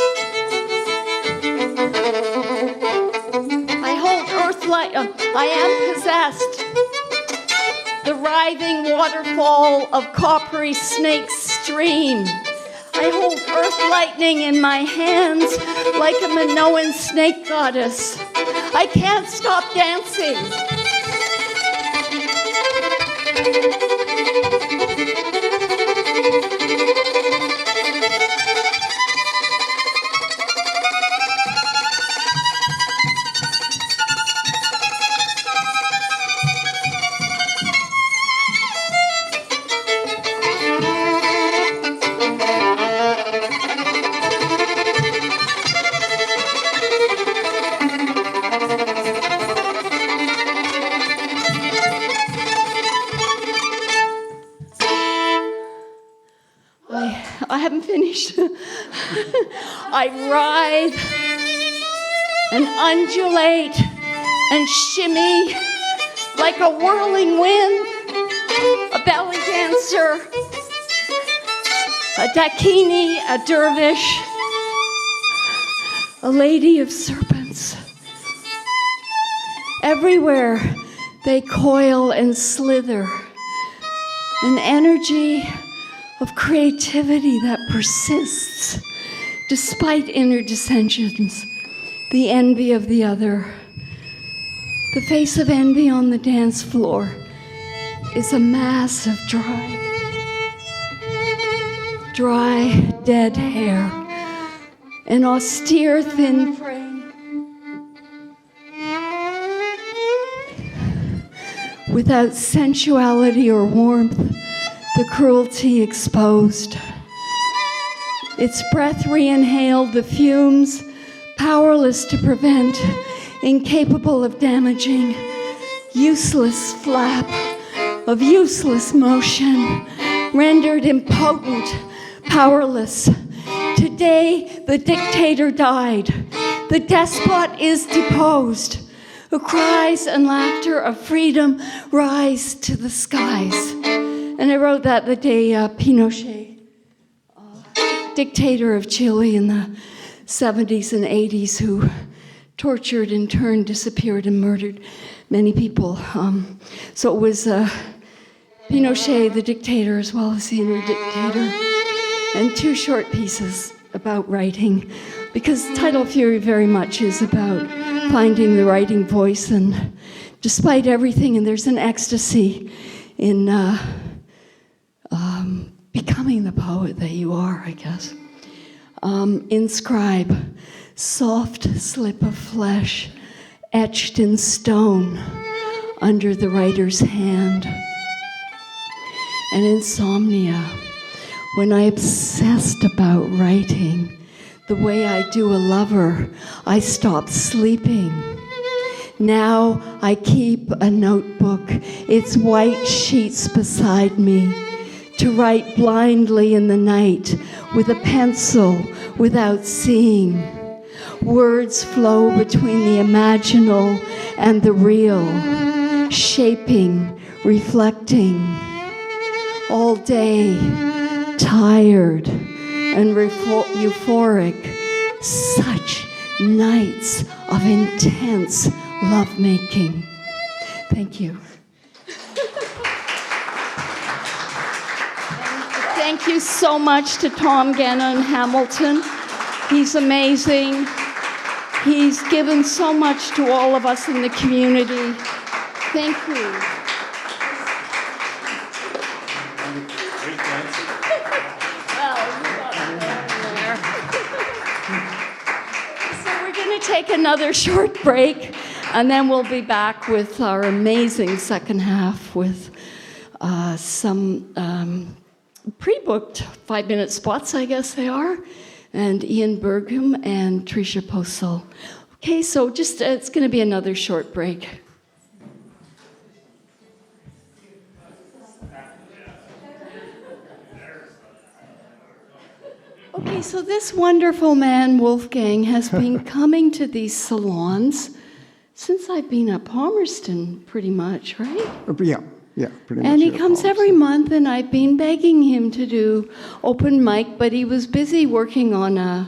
I hold earth light. I am possessed. The writhing waterfall of coppery snakes stream. I hold earth lightning in my hands like a Minoan snake goddess. I can't stop dancing. I haven't finished. I writhe and undulate and shimmy like a whirling wind, a belly dancer, a dakini, a dervish, a lady of serpents. Everywhere they coil and slither, an energy of creativity that persists despite inner dissensions, the envy of the other. The face of envy on the dance floor is a mass of dry, dead hair, an austere, thin frame, without sensuality or warmth, the cruelty exposed. Its breath re-inhaled the fumes, powerless to prevent, incapable of damaging, useless flap of useless motion, rendered impotent, powerless. Today, the dictator died. The despot is deposed. The cries and laughter of freedom rise to the skies. And I wrote that the day Pinochet, dictator of Chile in the 70s and 80s, who tortured, interned, disappeared, and murdered many people. So it was Pinochet, the dictator, as well as the inner dictator, and 2 short pieces about writing, because Tidal Fury very much is about finding the writing voice, and despite everything, and there's an ecstasy in becoming the poet that you are, I guess. Inscribe, soft slip of flesh etched in stone under the writer's hand. And insomnia, when I obsessed about writing, the way I do a lover, I stopped sleeping. Now I keep a notebook, its white sheets beside me, to write blindly in the night with a pencil without seeing. Words flow between the imaginal and the real, shaping, reflecting. All day, tired and euphoric, such nights of intense lovemaking. Thank you. Thank you so much to Tom Gannon Hamilton. He's amazing. He's given so much to all of us in the community. Thank you. So we're going to take another short break, and then we'll be back with our amazing second half with some pre-booked 5-minute spots, I guess they are, and Ian Burgham and Tricia Postle. Okay, so just it's going to be another short break. Okay, so this wonderful man, Wolfgang, has been coming to these salons since I've been at Palmerston, pretty much, right? Yeah, pretty much. And he comes every month, and I've been begging him to do open mic, but he was busy working on a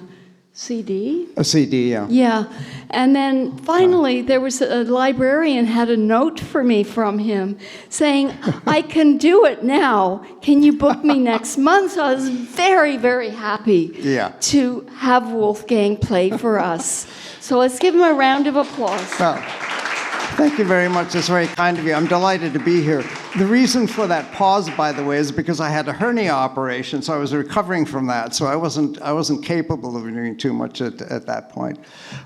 CD. A CD, yeah. Yeah, and then finally there was a librarian had a note for me from him saying, I can do it now. Can you book me next month? So I was very, very happy to have Wolfgang play for us. So let's give him a round of applause. Thank you very much. That's very kind of you. I'm delighted to be here. The reason for that pause, by the way, is because I had a hernia operation, so I was recovering from that. So I wasn't capable of doing too much at that point.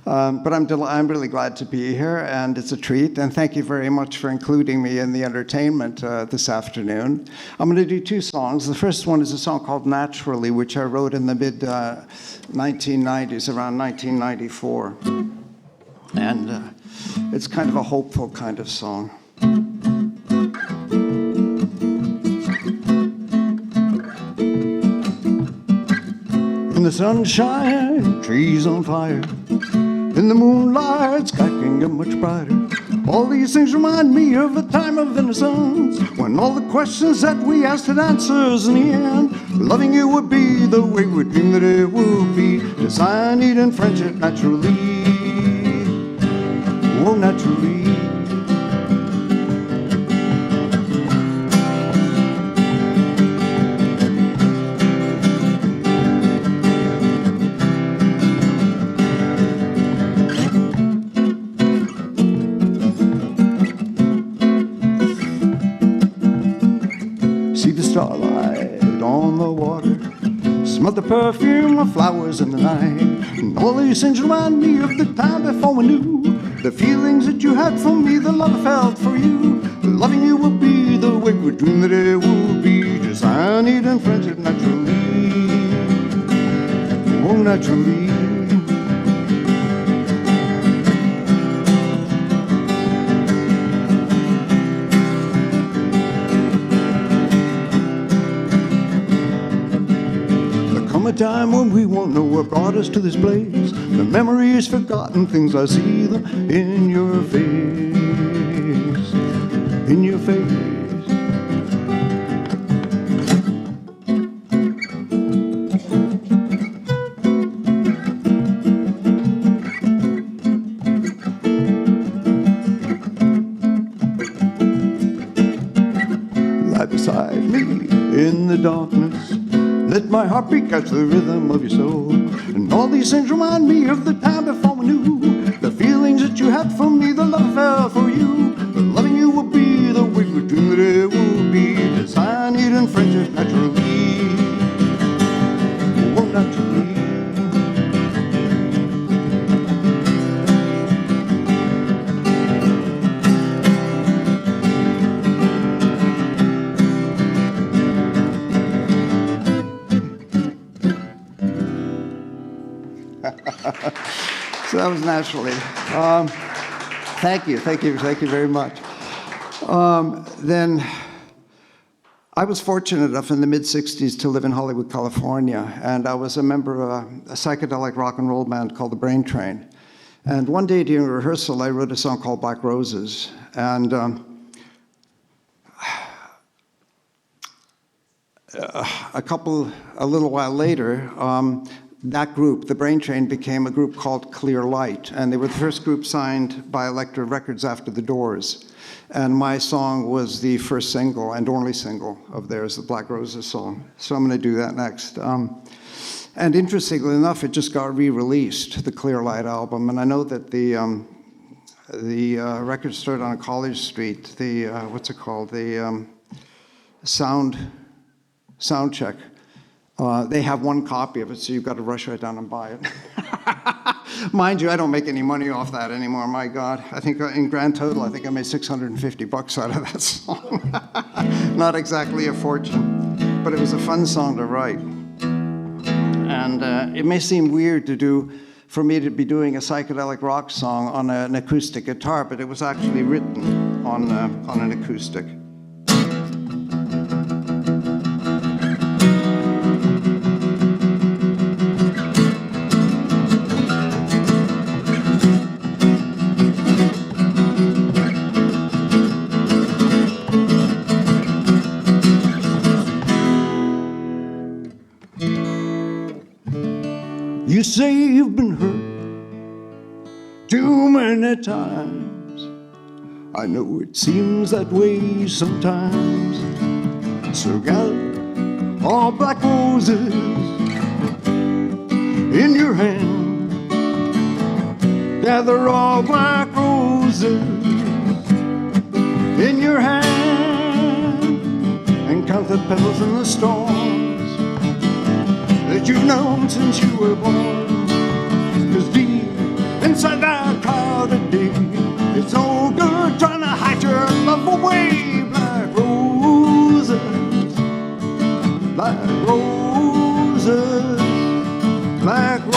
But I'm really glad to be here, and it's a treat. And thank you very much for including me in the entertainment this afternoon. I'm going to do 2 songs. The first one is a song called Naturally, which I wrote in the mid-1990s, around 1994. And it's kind of a hopeful kind of song. In the sunshine, trees on fire. In the moonlight, sky can get much brighter. All these things remind me of a time of innocence, when all the questions that we asked had answers in the end. Loving you would be the way we dreamed that it would be. Design, need, and friendship naturally. Oh, naturally. See the starlight on the water, smell the perfume of flowers in the night, and all these things remind me of the time before we knew the feelings that you had for me, the love I felt for you. Loving you would be the way we dreamed that it would be. Desire, need, and friendship naturally. Oh, naturally. There'll come a time when we won't know what brought us to this place. The memory is forgotten, things I see them in your face, in your face. Lie beside me in the darkness. Let my heartbeat catch the rhythm of your soul. And all these things remind me of the time before we knew the feelings that you had for me, the love I felt for you. But loving you would be the way we dreamed that it would be. Desire, need, and friendship naturally. Oh, naturally. So that was Naturally. Thank you very much. Then I was fortunate enough in the mid-'60s to live in Hollywood, California, and I was a member of a psychedelic rock and roll band called the Brain Train. And one day during rehearsal, I wrote a song called Black Roses, and a little while later, that group, the Brain Train, became a group called Clear Light, and they were the first group signed by Elektra Records after the Doors. And my song was the first single and only single of theirs, the Black Roses song. So I'm going to do that next. And interestingly enough, it just got re-released, the Clear Light album. And I know that the record store on College Street, the what's it called, the sound check. They have one copy of it, so you've got to rush right down and buy it. Mind you, I don't make any money off that anymore. My God, I think in grand total, I think I made $650 out of that song. Not exactly a fortune, but it was a fun song to write. And it may seem weird for me to be doing a psychedelic rock song on an acoustic guitar, but it was actually written on an acoustic. You say you've been hurt too many times. I know it seems that way sometimes. So gather all black roses in your hand. Gather all black roses in your hand and count the petals in the storms that you've known since you were born. 'Cause deep inside that clouded day, it's no good trying to hide your love away. Black roses, black roses, black roses.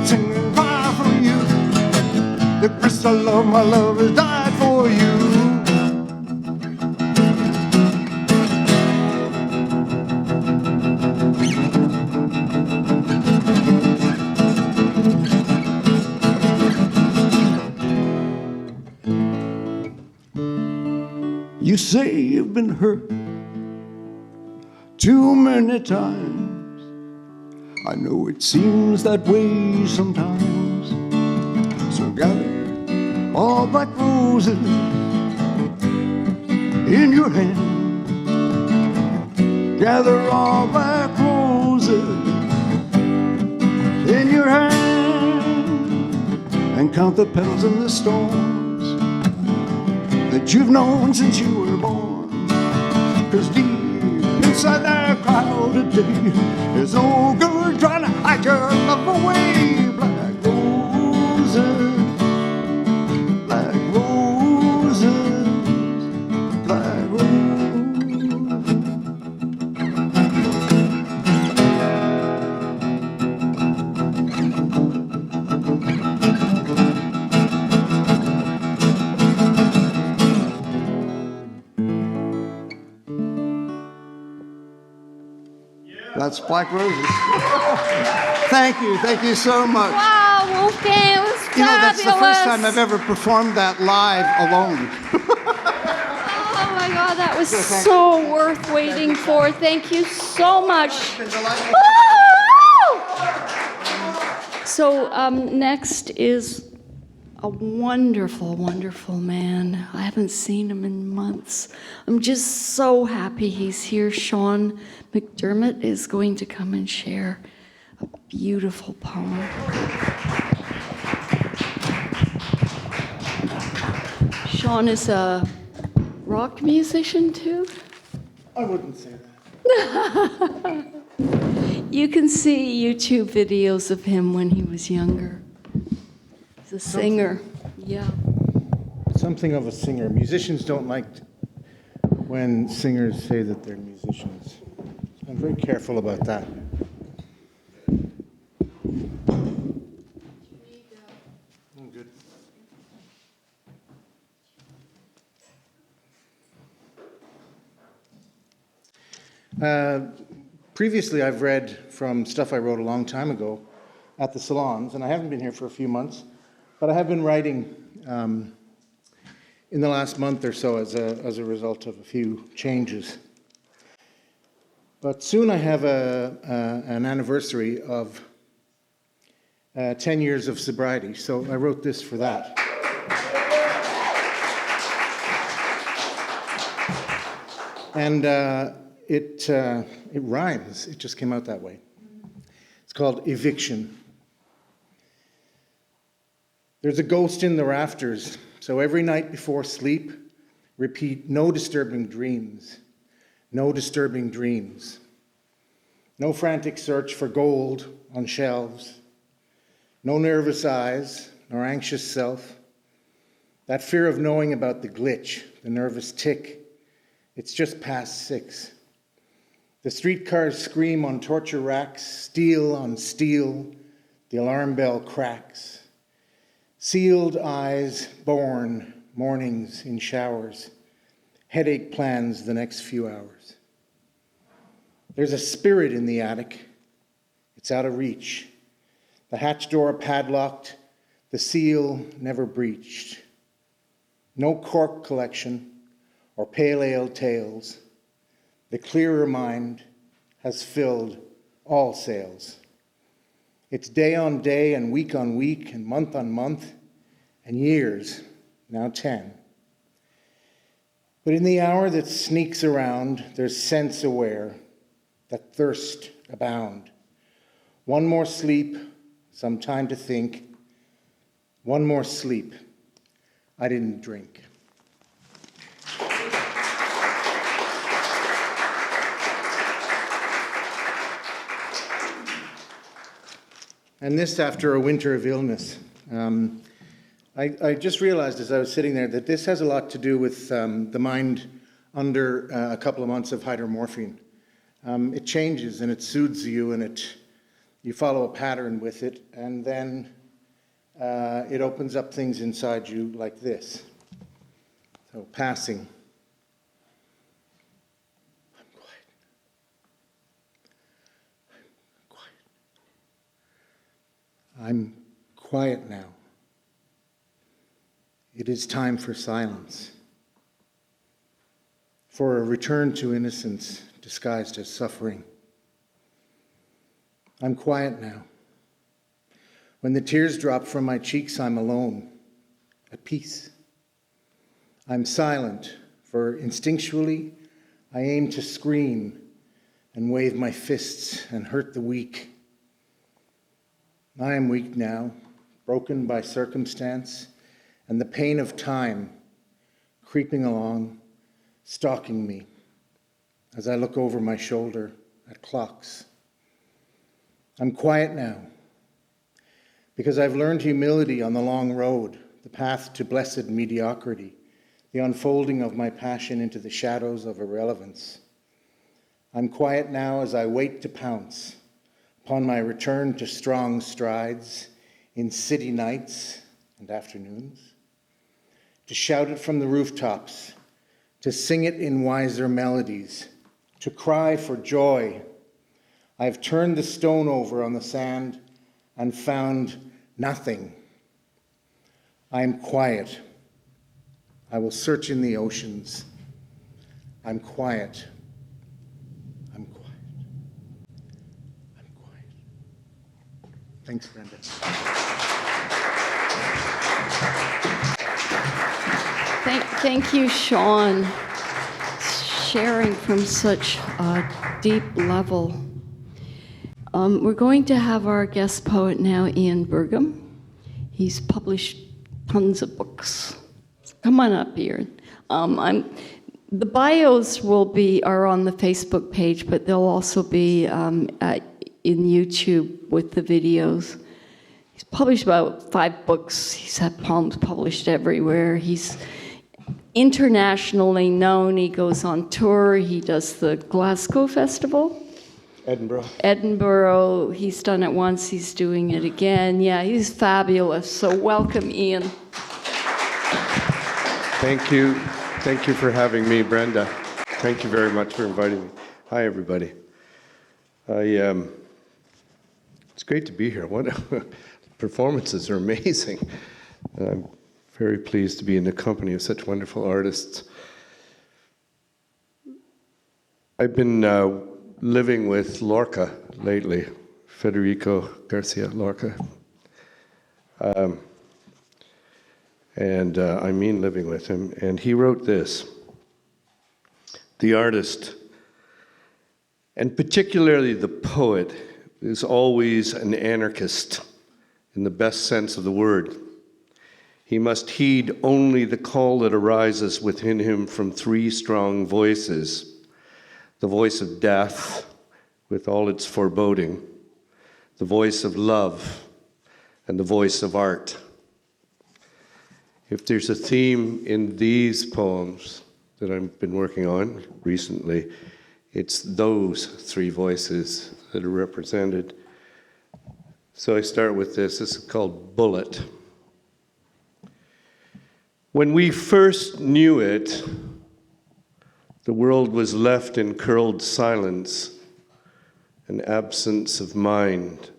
Sing and cry for you. The crystal of my love has died for you. You say you've been hurt too many times. I know it seems that way sometimes. So gather all black roses in your hand. Gather all black roses in your hand and count the petals in the storms that you've known since you were born. 'Cause deep inside that crowded day, there's no good trying to hide your love away. Black roses, black roses, black That's Black Roses. Thank you so much. Wow, Wolfgang, it was fabulous. You know, that's the first time I've ever performed that live alone. Oh my God, that was so worth waiting for. Thank you so much. So next is a wonderful, wonderful man. I haven't seen him in months. I'm just so happy he's here. Sean McDermott is going to come and share a beautiful poem. Sean is a rock musician too? I wouldn't say that. You can see YouTube videos of him when he was younger. He's a singer, yeah. Something of a singer. Musicians don't like when singers say that they're musicians. I'm very careful about that. I'm good. Previously, I've read from stuff I wrote a long time ago at the salons, and I haven't been here for a few months, but I have been writing in the last month or so as a result of a few changes. But soon I have an anniversary of 10 years of sobriety, so I wrote this for that. And it rhymes. It just came out that way. It's called Eviction. There's a ghost in the rafters, so every night before sleep, repeat no disturbing dreams, no disturbing dreams. No frantic search for gold on shelves, no nervous eyes nor anxious self. That fear of knowing about the glitch, the nervous tick, it's just past 6. The streetcars scream on torture racks, steel on steel, the alarm bell cracks. Sealed eyes born, mornings in showers, headache plans the next few hours. There's a spirit in the attic, it's out of reach. The hatch door padlocked, the seal never breached. No cork collection or pale ale tales. The clearer mind has filled all sails. It's day on day and week on week and month on month and years, now 10. But in the hour that sneaks around, there's sense aware, that thirst abound. One more sleep, some time to think. One more sleep, I didn't drink. And this after a winter of illness. I just realized as I was sitting there that this has a lot to do with the mind under a couple of months of hydromorphine. It changes and it soothes you and you follow a pattern with it, and then it opens up things inside you like this. So passing. I'm quiet. I'm quiet now. It is time for silence, for a return to innocence disguised as suffering. I'm quiet now. When the tears drop from my cheeks, I'm alone, at peace. I'm silent, for instinctually I aim to scream and wave my fists and hurt the weak. I am weak now, broken by circumstance and the pain of time creeping along, stalking me as I look over my shoulder at clocks. I'm quiet now because I've learned humility on the long road, the path to blessed mediocrity, the unfolding of my passion into the shadows of irrelevance. I'm quiet now as I wait to pounce upon my return to strong strides in city nights and afternoons, to shout it from the rooftops, to sing it in wiser melodies, to cry for joy. I've turned the stone over on the sand and found nothing. I am quiet. I will search in the oceans. I'm quiet. I'm quiet. I'm quiet. Thanks, Brenda. Thank you, Sean, sharing from such a deep level. We're going to have our guest poet now, Ian Burgham. He's published tons of books. Come on up, Ian. The bios are on the Facebook page, but they'll also be in YouTube with the videos. He's published about 5 books. He's had poems published everywhere. He's internationally known. He goes on tour. He does the Glasgow Festival. Edinburgh. He's done it once. He's doing it again. Yeah, he's fabulous. So welcome, Ian. Thank you. Thank you for having me, Brenda. Thank you very much for inviting me. Hi, everybody. It's great to be here. What performances are amazing. I'm very pleased to be in the company of such wonderful artists. I've been living with Lorca lately, Federico Garcia Lorca. I mean living with him. And he wrote this: "The artist, and particularly the poet, is always an anarchist in the best sense of the word. He must heed only the call that arises within him from three strong voices: the voice of death, with all its foreboding, the voice of love, and the voice of art." If there's a theme in these poems that I've been working on recently, it's those three voices that are represented. So I start with this. This is called Bullet. When we first knew it, the world was left in curled silence, an absence of mind,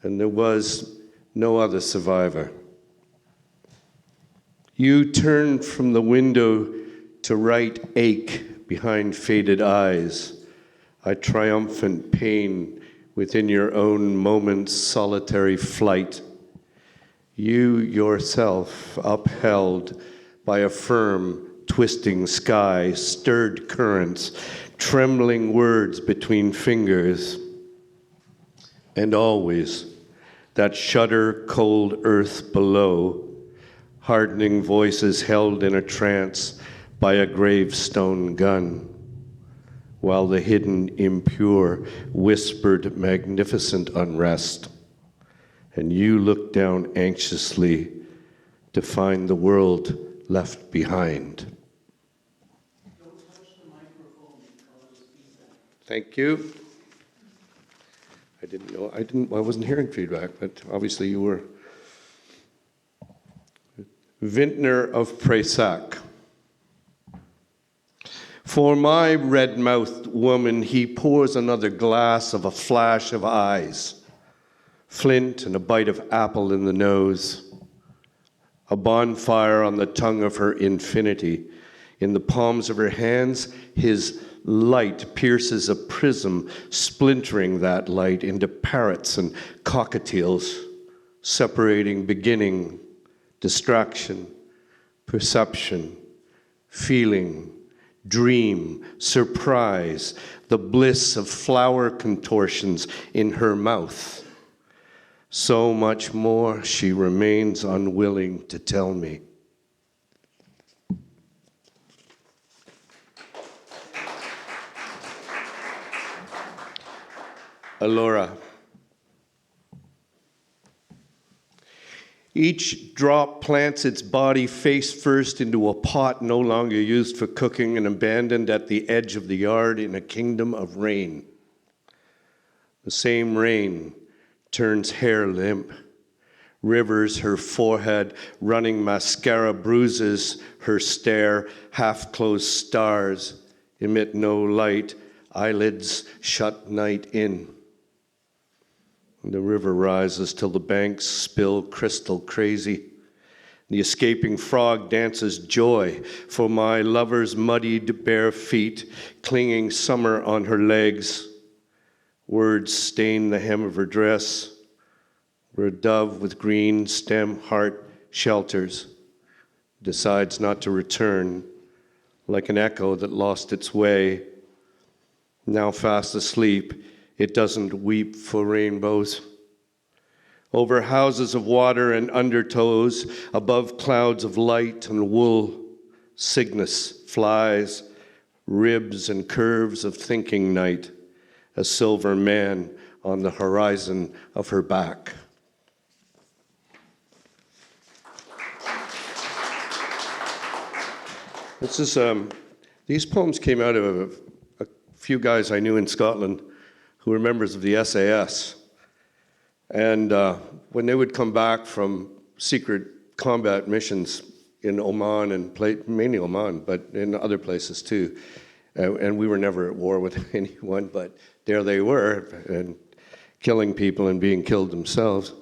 and there was no other survivor. You turned from the window to write ache behind faded eyes, a triumphant pain within your own moment's solitary flight. You yourself, upheld by a firm, twisting sky, stirred currents, trembling words between fingers, and always that shudder cold earth below, hardening voices held in a trance by a gravestone gun, while the hidden impure whispered magnificent unrest, and you looked down anxiously to find the world left behind. Don't touch the microphone, it causes feedback. Thank you. I wasn't hearing feedback, but obviously you were. Vintner of Presac. For my red-mouthed woman, he pours another glass of a flash of eyes, flint and a bite of apple in the nose, a bonfire on the tongue of her infinity. In the palms of her hands, his light pierces a prism, splintering that light into parrots and cockatiels, separating beginning, distraction, perception, feeling, dream, surprise, the bliss of flower contortions in her mouth. So much more she remains unwilling to tell me. Alora. Each drop plants its body face first into a pot no longer used for cooking and abandoned at the edge of the yard in a kingdom of rain. The same rain turns hair limp, rivers her forehead, running mascara bruises her stare, half-closed stars emit no light, eyelids shut night in. The river rises till the banks spill crystal crazy. The escaping frog dances joy for my lover's muddied bare feet, clinging summer on her legs. Words stain the hem of her dress, where a dove with green stem heart shelters, decides not to return, like an echo that lost its way. Now fast asleep, it doesn't weep for rainbows. Over houses of water and undertows, above clouds of light and wool, Cygnus flies, ribs and curves of thinking night, a silver man on the horizon of her back. These poems came out of a few guys I knew in Scotland who were members of the SAS. And when they would come back from secret combat missions in Oman, and mainly Oman, but in other places too, And we were never at war with anyone, but there they were, and killing people and being killed themselves.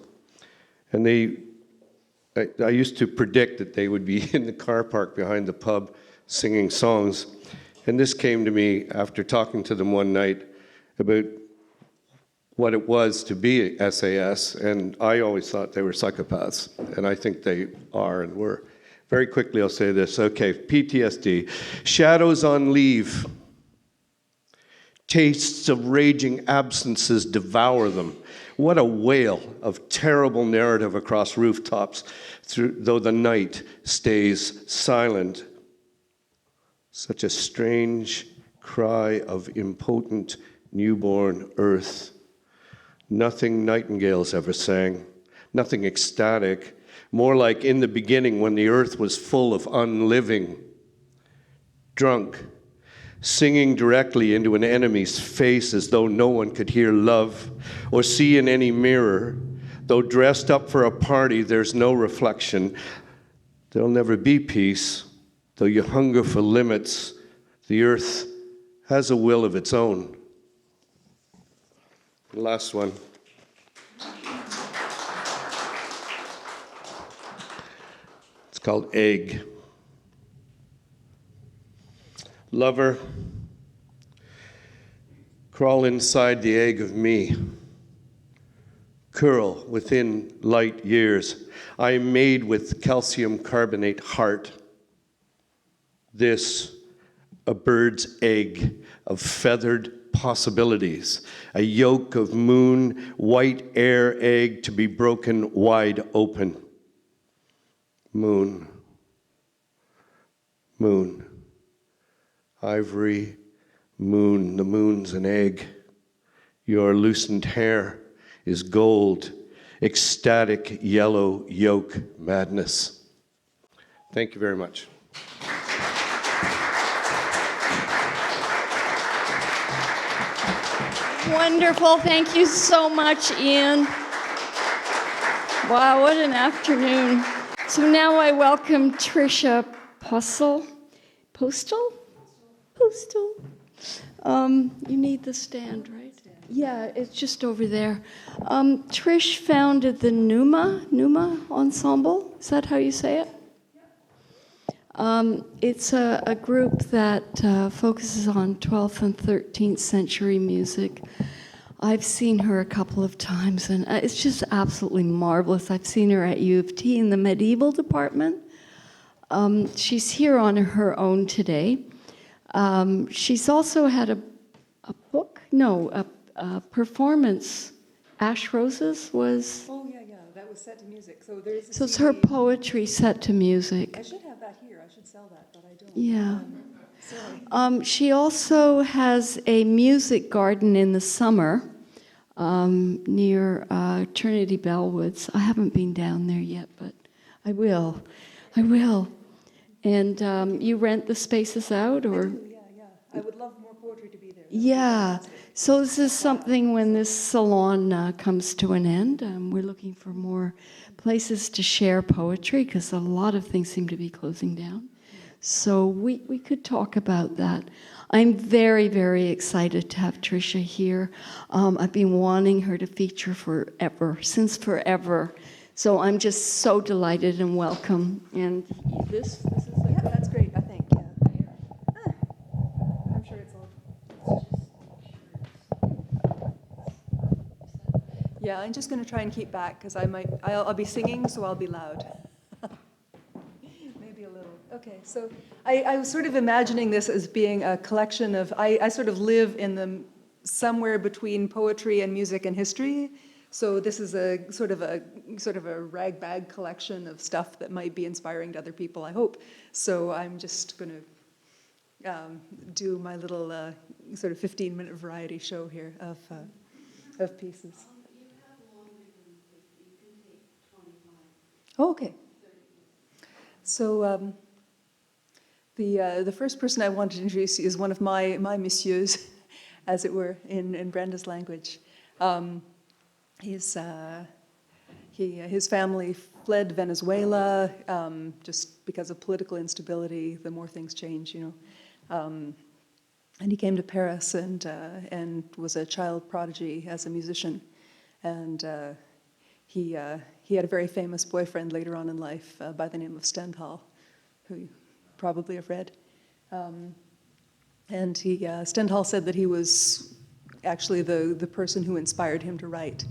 And I used to predict that they would be in the car park behind the pub singing songs. And this came to me after talking to them one night about what it was to be SAS, and I always thought they were psychopaths, and I think they are and were. Very quickly, I'll say this. Okay, PTSD. Shadows on leave. Tastes of raging absences devour them. What a wail of terrible narrative across rooftops, though the night stays silent. Such a strange cry of impotent newborn earth. Nothing nightingales ever sang, nothing ecstatic, more like in the beginning when the earth was full of unliving, drunk, singing directly into an enemy's face as though no one could hear love or see in any mirror. Though dressed up for a party, there's no reflection. There'll never be peace, though you hunger for limits. The earth has a will of its own. Last one. It's called Egg. Lover, crawl inside the egg of me. Curl within light years. I am made with calcium carbonate heart. This, a bird's egg of feathered possibilities, a yolk of moon, white air egg to be broken wide open. Moon, moon, ivory moon, the moon's an egg. Your loosened hair is gold, ecstatic yellow yolk madness. Thank you very much. Wonderful. Thank you so much, Ian. Wow, what an afternoon. So now I welcome Tricia Postle. Postle? You need the stand, right? Yeah, it's just over there. Trish founded the Numa Ensemble. Is that how you say it? It's a group that focuses on 12th and 13th century music. I've seen her a couple of times, and it's just absolutely marvelous. I've seen her at U of T in the medieval department. She's here on her own today. She's also had a performance. Ash Roses was... Oh, yeah, that was set to music. So there's a So it's CD. her poetry set to music. I should have that here. I should sell that, but I don't. Yeah. Sorry. She also has a music garden in the summer near Trinity Bellwoods. I haven't been down there yet, but I will. And you rent the spaces out, or? Yeah. I would love more poetry to be there. Yeah. So this is something when this salon comes to an end. We're looking for more places to share poetry because a lot of things seem to be closing down. So we could talk about that. I'm very, very excited to have Tricia here. I've been wanting her to feature since forever. So I'm just so delighted and welcome. And this is Yeah, that's great, I think, yeah. I'm sure it's all. Yeah, I'm just going to try and keep back because I'll be singing, so I'll be loud. Maybe a little. Okay, so I was sort of imagining this as being a collection of, I sort of live in somewhere between poetry and music and history. So this is a sort of a ragbag collection of stuff that might be inspiring to other people, I hope. So I'm just going to do my little sort of 15-minute variety show here of pieces. You have longer than 50. You can take 25. Oh, okay. So the first person I wanted to introduce is one of my messieurs, as it were, in Brenda's language. His family fled Venezuela just because of political instability. The more things change, you know. And he came to Paris and was a child prodigy as a musician. And he had a very famous boyfriend later on in life by the name of Stendhal, who you probably have read. And Stendhal said that he was actually the person who inspired him to write.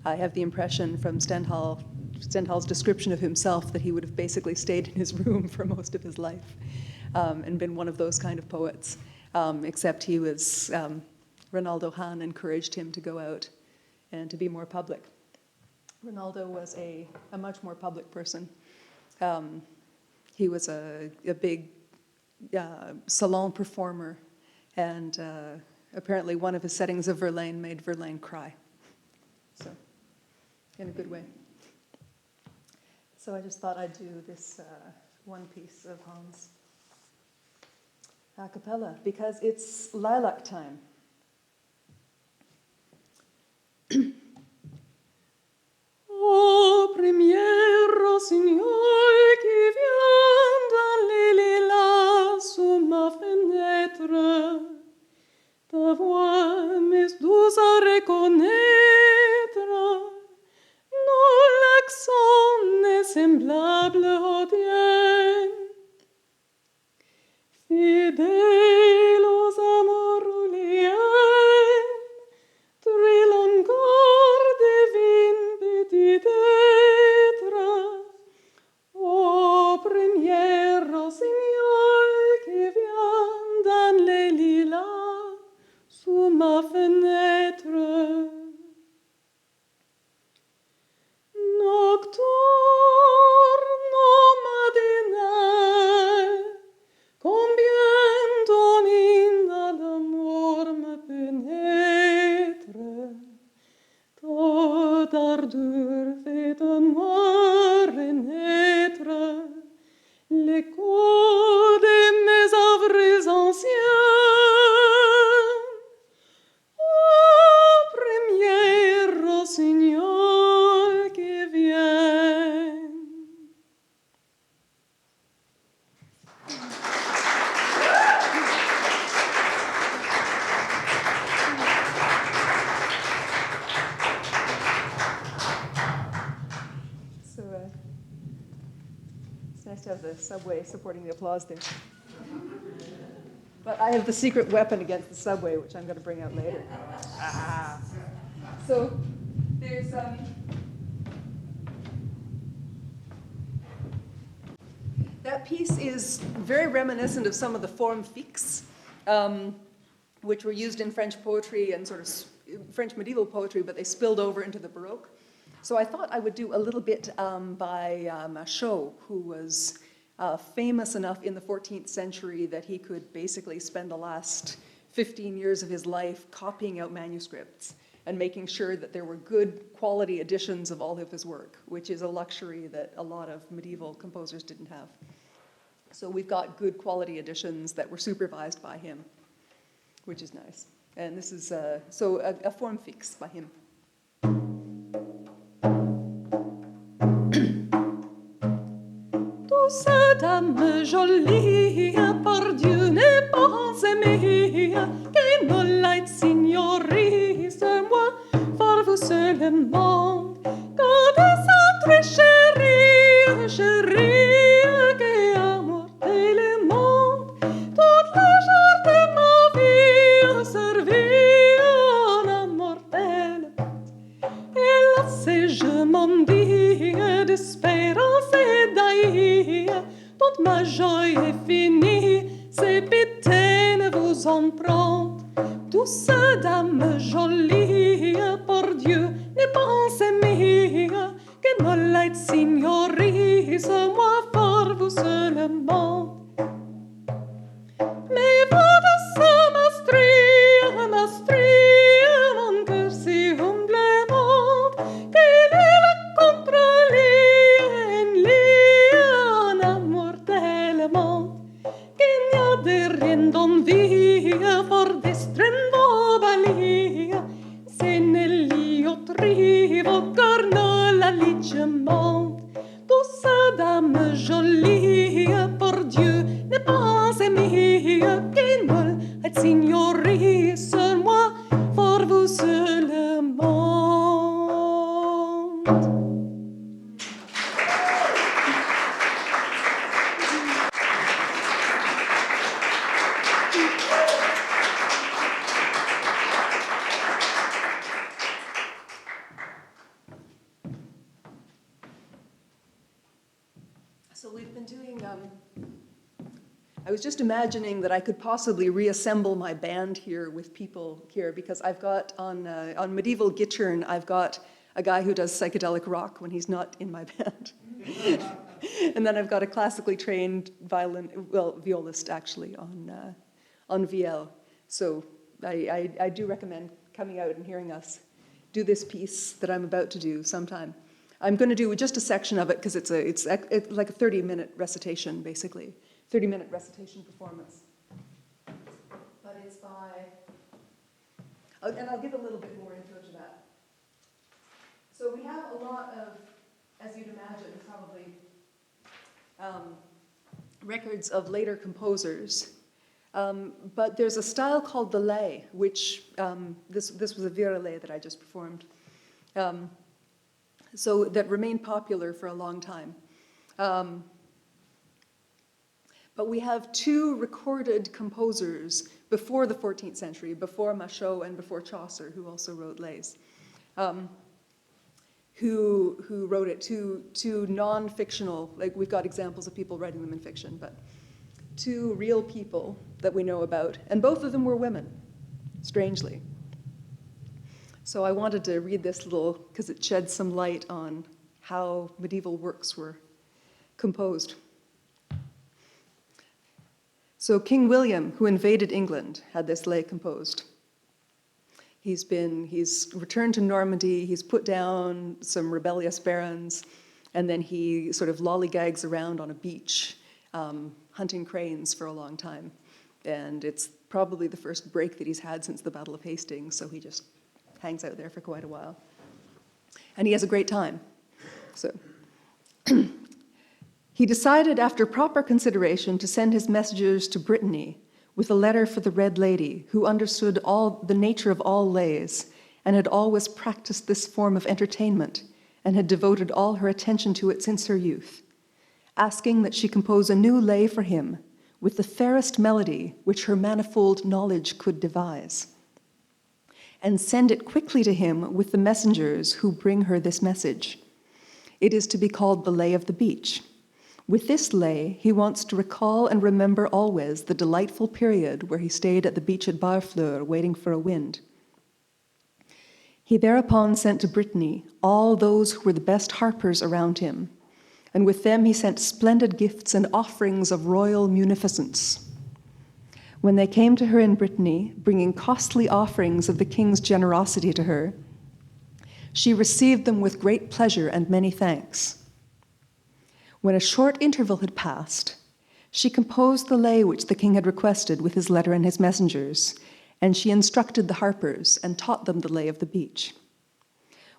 I have the impression from Stendhal's description of himself that he would have basically stayed in his room for most of his life and been one of those kind of poets, except he was, Ronaldo Hahn encouraged him to go out and to be more public. Ronaldo was a much more public person. He was a big salon performer, and apparently one of his settings of Verlaine made Verlaine cry. So, in a good way. So I just thought I'd do this one piece of Hans a cappella, because it's lilac time. Ô premier rossignol qui vient dans les lilas sous ma fenêtre, ta voix m'est douce à reconnaître, non l'accent n'est semblable au tien. Fidèle aux amours liens, trill encore devine petit être, ô premier rossignol qui vient dans les lilas sous ma fenêtre. Nocturno matinal, combien ton hymne d'amour me pénètre, ta ardeur fait en moi renaître l'écho de mes œuvres anciennes. Ô premier rossignol qui vient. So it's nice to have the subway supporting the applause there. But I have the secret weapon against the subway, which I'm going to bring out later. So there's that piece is very reminiscent of some of the formes fixes, which were used in French poetry and sort of French medieval poetry, but they spilled over into the Baroque. So I thought I would do a little bit by Machaut, who was famous enough in the 14th century that he could basically spend the last 15 years of his life copying out manuscripts and making sure that there were good quality editions of all of his work, which is a luxury that a lot of medieval composers didn't have. So we've got good quality editions that were supervised by him, which is nice. And this is a forme fixe by him. Douce dame jolie, par Dieu n'est pas aimée, que nolite signori, c'est moi, for vous seulement, quand de centre chérie, chérie, que amour tellement, toute la jour de ma vie, servie en amour tellement. Et là, c'est je m'en dis, d'espérance et d'aïe, toute ma joie est finie, c'est pitié ne vous en prend. Douce dame jolie, pour Dieu, ne pensez mie, que nolite signori, c'est moi for vous seulement. Mais votre m'astrie, mon cœur si humblement, qu'il est le contre-lit, en amour tellement, qu'il n'y a de rien d'envie, for distrendo balie, se nel trivo corno la ligemment. Douce dame jolie, pour Dieu, ne pensez mie, que nol et signorie, seul moi, for vous seul le monde. So we've been doing, I was just imagining that I could possibly reassemble my band here with people here, because I've got on medieval guitar, I've got a guy who does psychedelic rock when he's not in my band. And then I've got a classically trained violist actually on VL. So I do recommend coming out and hearing us do this piece that I'm about to do sometime. I'm going to do just a section of it because it's like a 30-minute recitation, basically. 30-minute recitation performance. But it's by, and I'll give a little bit more intro to that. So we have a lot of, as you'd imagine, probably records of later composers. But there's a style called the lay, which this was a virelay that I just performed. So that remained popular for a long time. But we have two recorded composers before the 14th century, before Machaut and before Chaucer, who also wrote lays, who wrote it, two non-fictional, like we've got examples of people writing them in fiction, but two real people that we know about, and both of them were women, strangely. So I wanted to read this little, because it sheds some light on how medieval works were composed. So King William, who invaded England, had this lay composed. He's returned to Normandy, he's put down some rebellious barons, and then he sort of lollygags around on a beach, hunting cranes for a long time. And it's probably the first break that he's had since the Battle of Hastings, so he just hangs out there for quite a while. And he has a great time. So he decided after proper consideration to send his messengers to Brittany with a letter for the Red Lady, who understood all the nature of all lays and had always practiced this form of entertainment and had devoted all her attention to it since her youth, asking that she compose a new lay for him with the fairest melody which her manifold knowledge could devise, and send it quickly to him with the messengers who bring her this message. It is to be called the Lay of the Beach. With this lay, he wants to recall and remember always the delightful period where he stayed at the beach at Barfleur waiting for a wind. He thereupon sent to Brittany all those who were the best harpers around him, and with them he sent splendid gifts and offerings of royal munificence. When they came to her in Brittany, bringing costly offerings of the king's generosity to her, she received them with great pleasure and many thanks. When a short interval had passed, she composed the lay which the king had requested with his letter and his messengers, and she instructed the harpers and taught them the lay of the beach.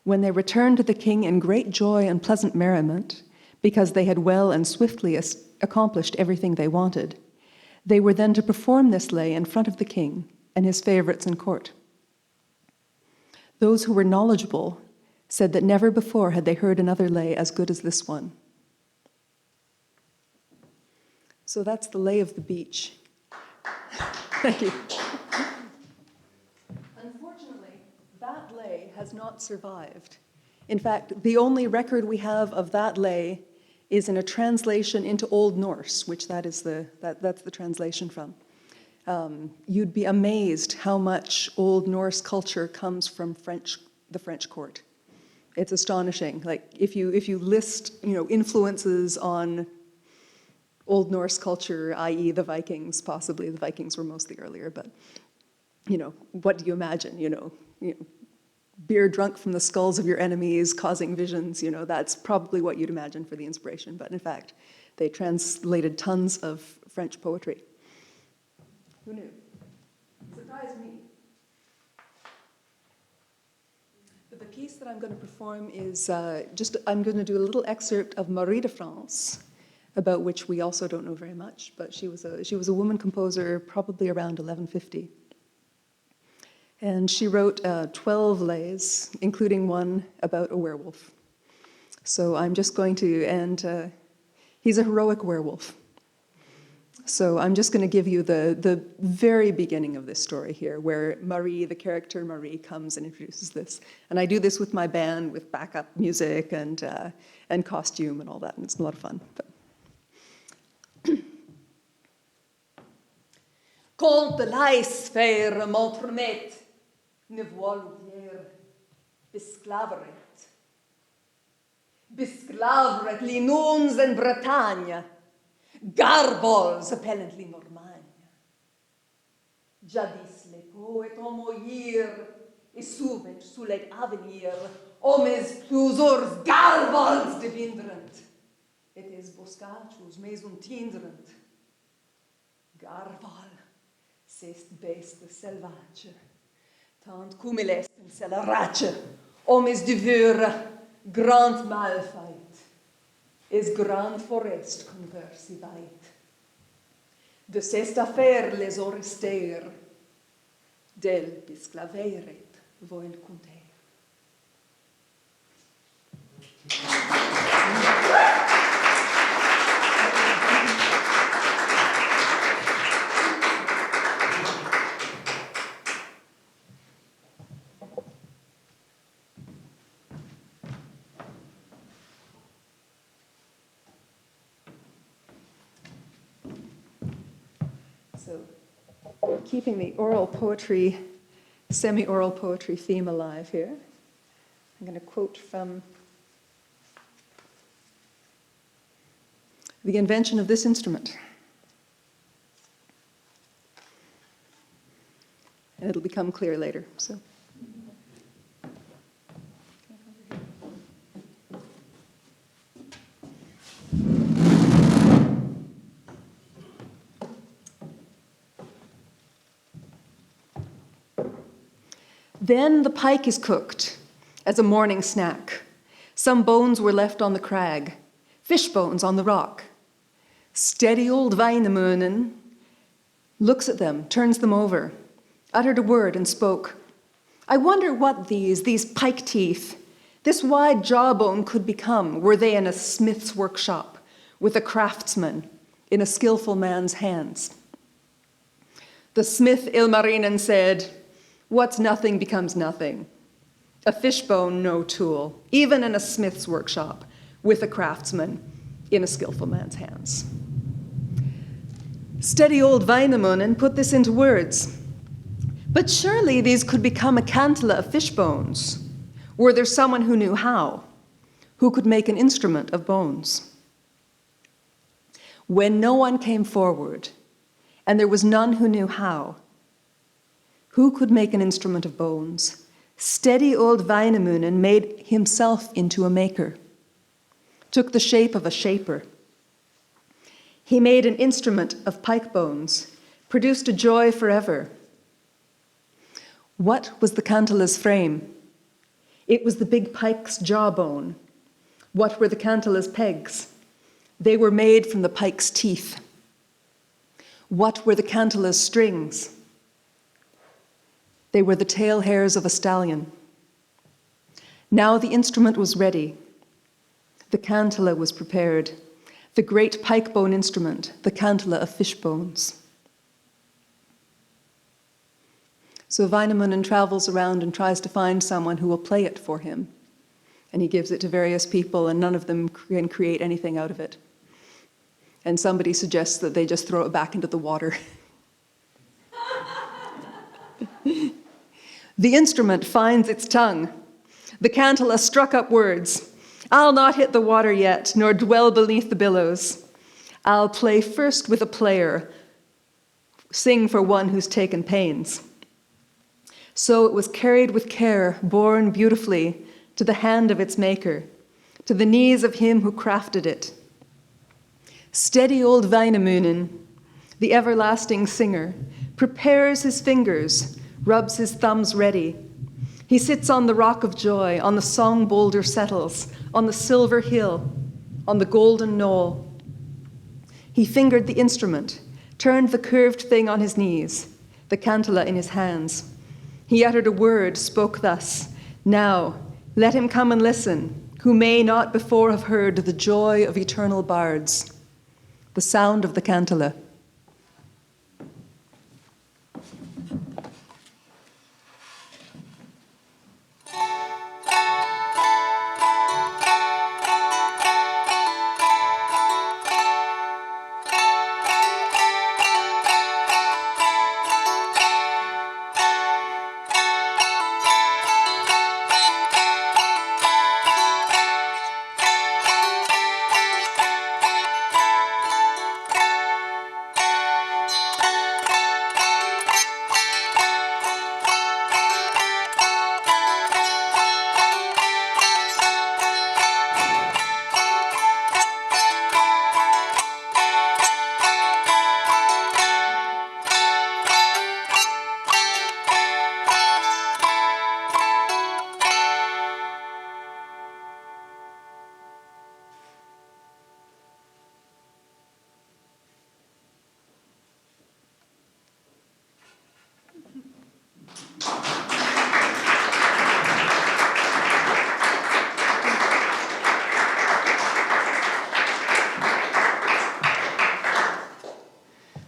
When they returned to the king in great joy and pleasant merriment, because they had well and swiftly accomplished everything they wanted, they were then to perform this lay in front of the king and his favorites in court. Those who were knowledgeable said that never before had they heard another lay as good as this one. So that's the Lay of the Beach. Thank you. Unfortunately, that lay has not survived. In fact, the only record we have of that lay is in a translation into Old Norse, which that's the translation from. You'd be amazed how much Old Norse culture comes from the French court. It's astonishing. Like if you list, influences on Old Norse culture, i.e. the Vikings, possibly the Vikings were mostly earlier, but what do you imagine? Beer drunk from the skulls of your enemies, causing visions, that's probably what you'd imagine for the inspiration. But in fact, they translated tons of French poetry. Who knew? Surprised me. But the piece that I'm going to perform is I'm going to do a little excerpt of Marie de France, about which we also don't know very much, but she was a woman composer probably around 1150. And she wrote 12 lays, including one about a werewolf. So I'm just going to, and he's a heroic werewolf. So I'm just going to give you the very beginning of this story here, where Marie, the character Marie, comes and introduces this. And I do this with my band, with backup music and costume and all that, and it's a lot of fun. But. Conte lais faire Montremet, ne voilier besclaveret. Besclaveret li nuns en Bretagne, garbols appellent li Normagne. Jadis le poet homoir, et souvent sulet avenir, homes plusors garbols devindrent, et es boscachus mes untindrent. Garbol, s'est beste selvage, tant cum il est in celerace, homes divura, grand malfight, is grand forest conversivait. De cest affaire les orester, del bisclaveret voel conter. So, keeping the oral poetry, semi-oral poetry theme alive here, I'm going to quote from the invention of this instrument. And it'll become clear later. So. Then the pike is cooked as a morning snack. Some bones were left on the crag, fish bones on the rock. Steady old Weinemunen looks at them, turns them over, uttered a word and spoke. I wonder what these pike teeth, this wide jawbone could become were they in a smith's workshop with a craftsman in a skillful man's hands. The smith Ilmarinen said, what's nothing becomes nothing. A fishbone, no tool, even in a smith's workshop with a craftsman in a skillful man's hands. Steady old Weinemunen put this into words. But surely these could become a cantilla of fish bones, were there someone who knew how, who could make an instrument of bones. When no one came forward, and there was none who knew how, who could make an instrument of bones? Steady old Weinemunen made himself into a maker, took the shape of a shaper. He made an instrument of pike bones, produced a joy forever. What was the cantilla's frame? It was the big pike's jawbone. What were the cantilla's pegs? They were made from the pike's teeth. What were the cantilla's strings? They were the tail hairs of a stallion. Now the instrument was ready. The cantilla was prepared. The great pike bone instrument, the cantilla of fish bones. So Weinemunen travels around and tries to find someone who will play it for him. And he gives it to various people, and none of them can create anything out of it. And somebody suggests that they just throw it back into the water. The instrument finds its tongue. The cantilla struck up words. I'll not hit the water yet, nor dwell beneath the billows. I'll play first with a player, sing for one who's taken pains. So it was carried with care, borne beautifully, to the hand of its maker, to the knees of him who crafted it. Steady old Weinemunen, the everlasting singer, prepares his fingers, rubs his thumbs ready. He sits on the rock of joy, on the song boulder settles, on the silver hill, on the golden knoll. He fingered the instrument, turned the curved thing on his knees, the cantala in his hands. He uttered a word, spoke thus, "Now, let him come and listen, who may not before have heard the joy of eternal bards." The sound of the cantala.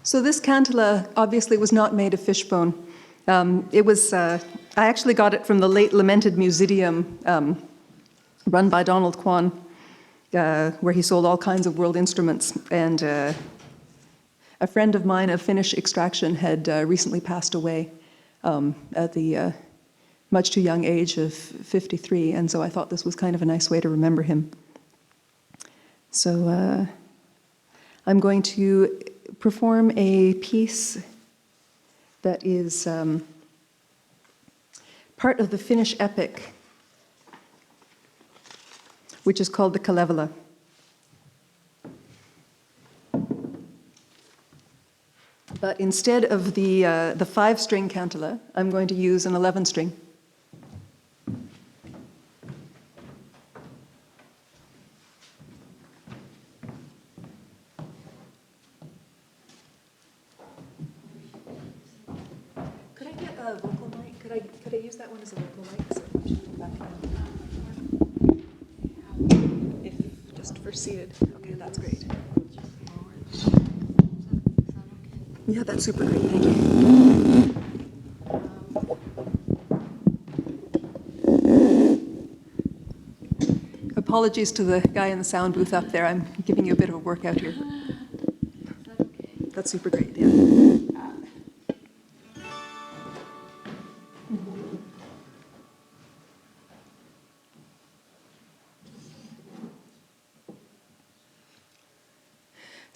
So this cantala obviously was not made of fishbone. I actually got it from the late lamented Musidium run by Donald Kwan, where he sold all kinds of world instruments. And a friend of mine of Finnish extraction had recently passed away at the much too young age of 53, and so I thought this was kind of a nice way to remember him. So I'm going to perform a piece that is part of the Finnish epic, which is called the Kalevala. But instead of the 5-string cantala, I'm going to use an 11-string. Could I get a vocal mic? Could I use that one as a vocal mic? So if just for seated. Okay, that's great. Yeah, that's super great. Thank you. Apologies to the guy in the sound booth up there. I'm giving you a bit of a workout here. That's super great. Yeah.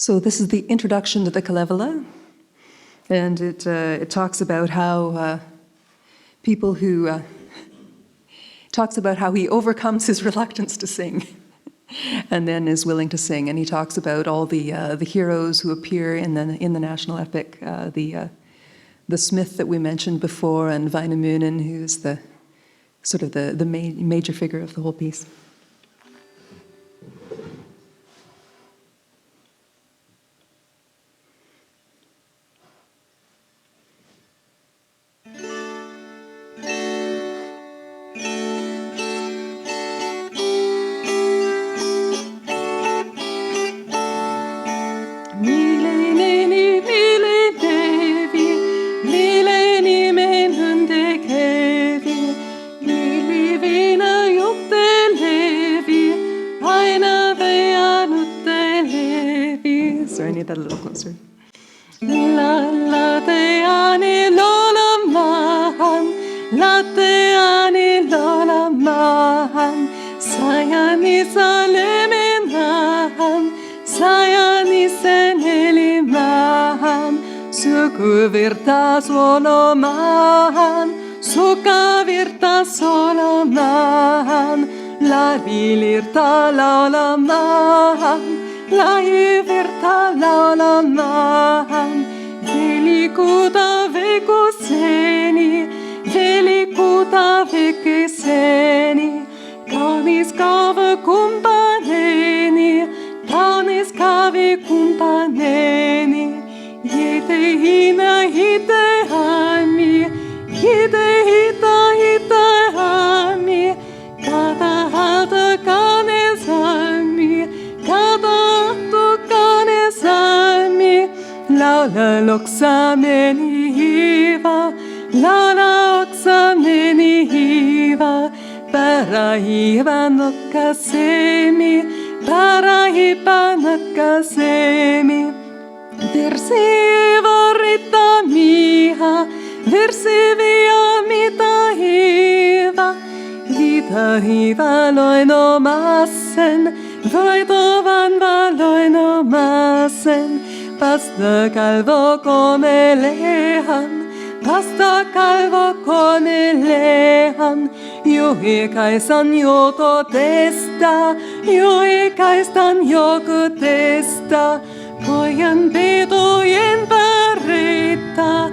So this is the introduction to the Kalevala. And it talks about how talks about how he overcomes his reluctance to sing and then is willing to sing. And he talks about all the heroes who appear in the national epic, the smith that we mentioned before, and Väinämöinen, who's the sort of the major figure of the whole piece. Sorry, I need that a little closer. Lateani lolamahan, sayani salemenahan, sayani senelimahan, sukuvirta solomahan, sukavirta solomahan, la vilirta laulamahan, la yvirta laulamahan, velikuta vekeseni, kaunis kaava kumpaneeni, kaunis kaavi kumpaneni, hite hina hite ami, hite hita hite ami, kata hata kane sami, kata to kane sami, laula loksameni hiva, laula oksameni hiva, parahiva nokkasemi, parahiva nokkasemi, versiva ritta miha, versivia mita hiva, vita hiva loinomassen, voitovan valoinomassen, pasta calvo come lehan, pasta calvo come lehan, juhikaistan joto testa, juhikaistan joku testa, pojan petojen paretta,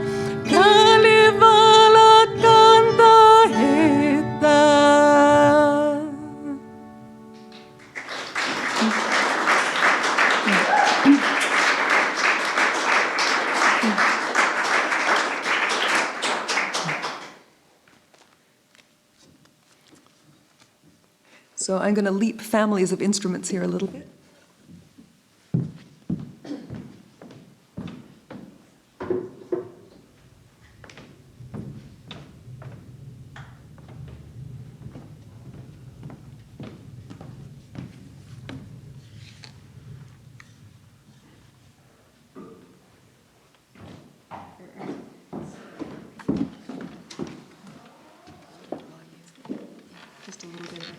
kalivala kanta hetta. So I'm going to leap families of instruments here a little bit. Just a little bit of it.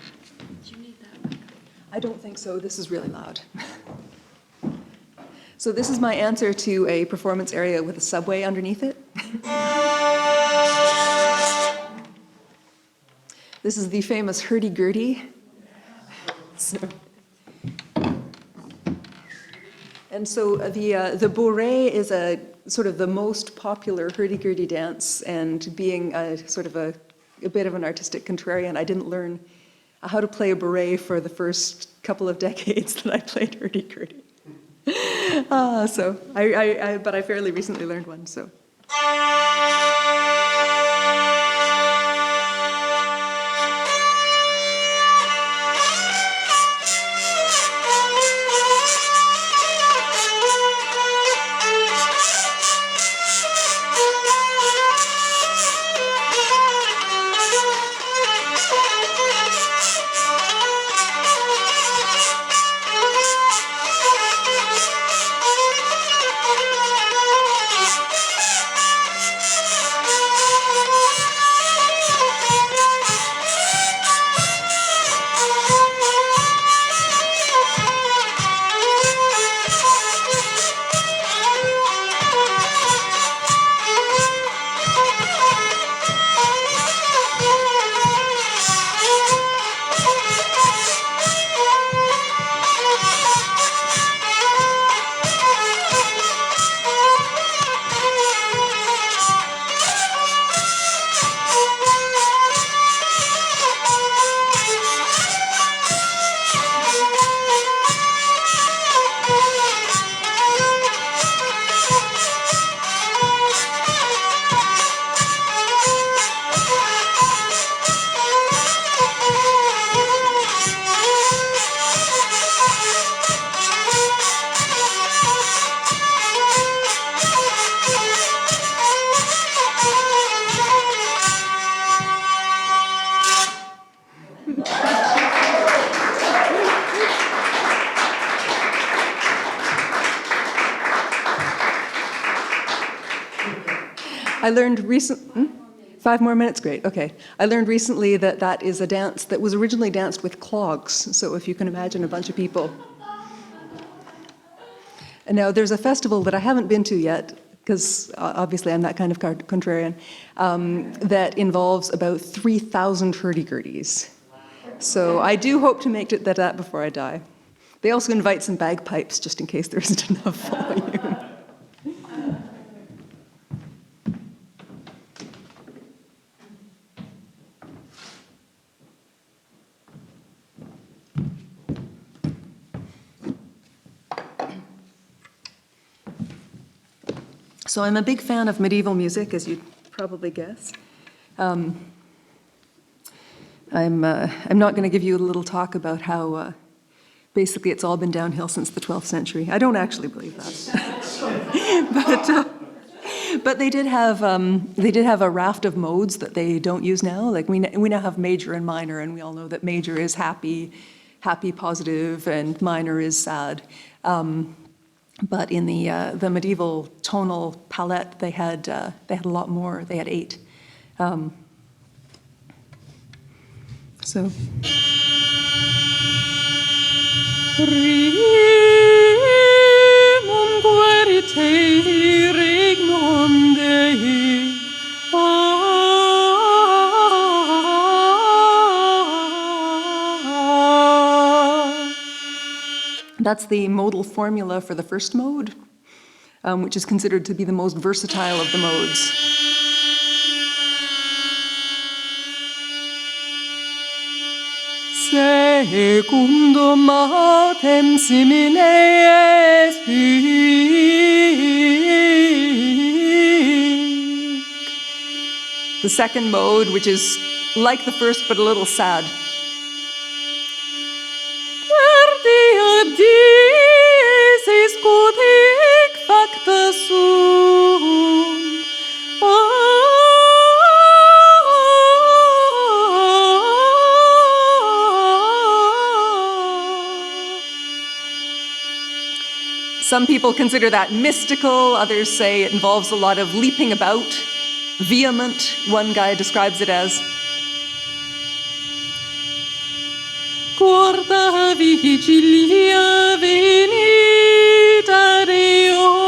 I don't think so. This is really loud. So this is my answer to a performance area with a subway underneath it. This is the famous hurdy-gurdy. And so the bourrée is a sort of the most popular hurdy-gurdy dance, and being a sort of a bit of an artistic contrarian, I didn't learn how to play a bourrée for the first couple of decades that I played hurdy-gurdy. But I fairly recently learned one, so. I learned recently, 5 more minutes, great, okay. I learned recently that that is a dance that was originally danced with clogs, so if you can imagine a bunch of people. And now there's a festival that I haven't been to yet, because obviously I'm that kind of contrarian, that involves about 3,000 hurdy-gurdies. So I do hope to make it that before I die. They also invite some bagpipes, just in case there isn't enough volume. So I'm a big fan of medieval music, as you'd probably guess. I'm not going to give you a little talk about how basically it's all been downhill since the 12th century. I don't actually believe that. But they did have a raft of modes that they don't use now. Like we now have major and minor, and we all know that major is happy, positive, and minor is sad. But in the medieval tonal palette, they had a lot more. They had 8. So. Primum querite regnum Dei. That's the modal formula for the first mode, which is considered to be the most versatile of the modes. Secundum matem simile est the second mode, which is like the first but a little sad. Some people consider that mystical, others say it involves a lot of leaping about, vehement. One guy describes it as Corda vigilia venita Deo.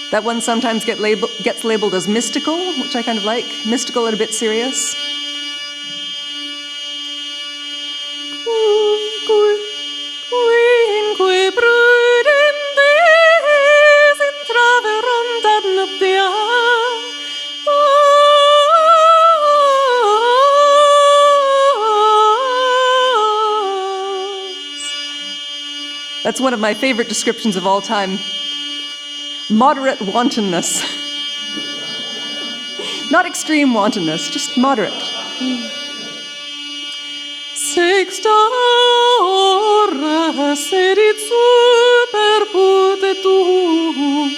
That one sometimes gets labeled as mystical, which I kind of like. Mystical and a bit serious. That's one of my favorite descriptions of all time. Moderate wantonness. Not extreme wantonness, just moderate. Sexta ora sedit super putetum.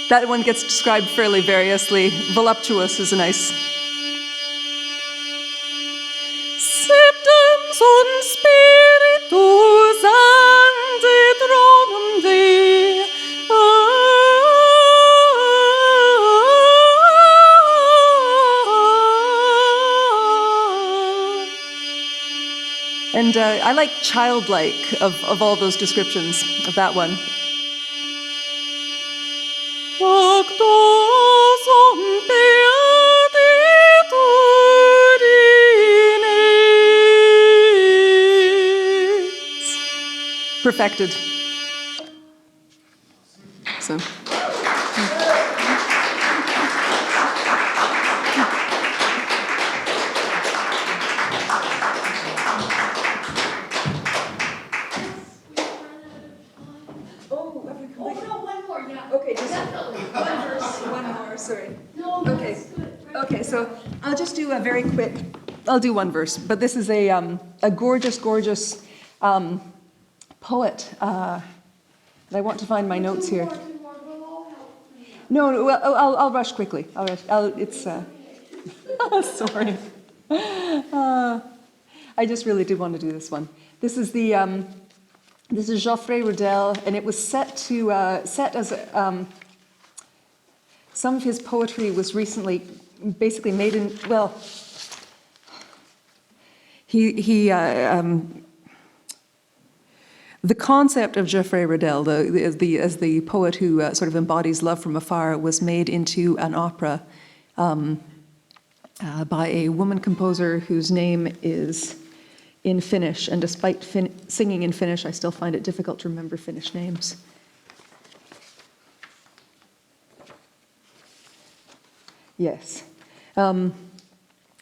That one gets described fairly variously. Voluptuous is a nice. Septem sunt spiritus ante thronum Dei. And I like childlike of all those descriptions of that one. Perfected. So. Okay, just one verse, one more, sorry. No, okay. That's good. Okay, so I'll just do a very quick, I'll do one verse, but this is a gorgeous, gorgeous poet. And I want to find my notes here. No, well, I'll rush quickly. It's, sorry. I just really did want to do this one. This is this is Geoffrey Riddell, and it was set as some of his poetry was recently basically made in, well, the concept of Geoffrey Riddell, as the poet who sort of embodies love from afar, was made into an opera by a woman composer whose name is in Finnish, and despite singing in Finnish, I still find it difficult to remember Finnish names. Yes. Her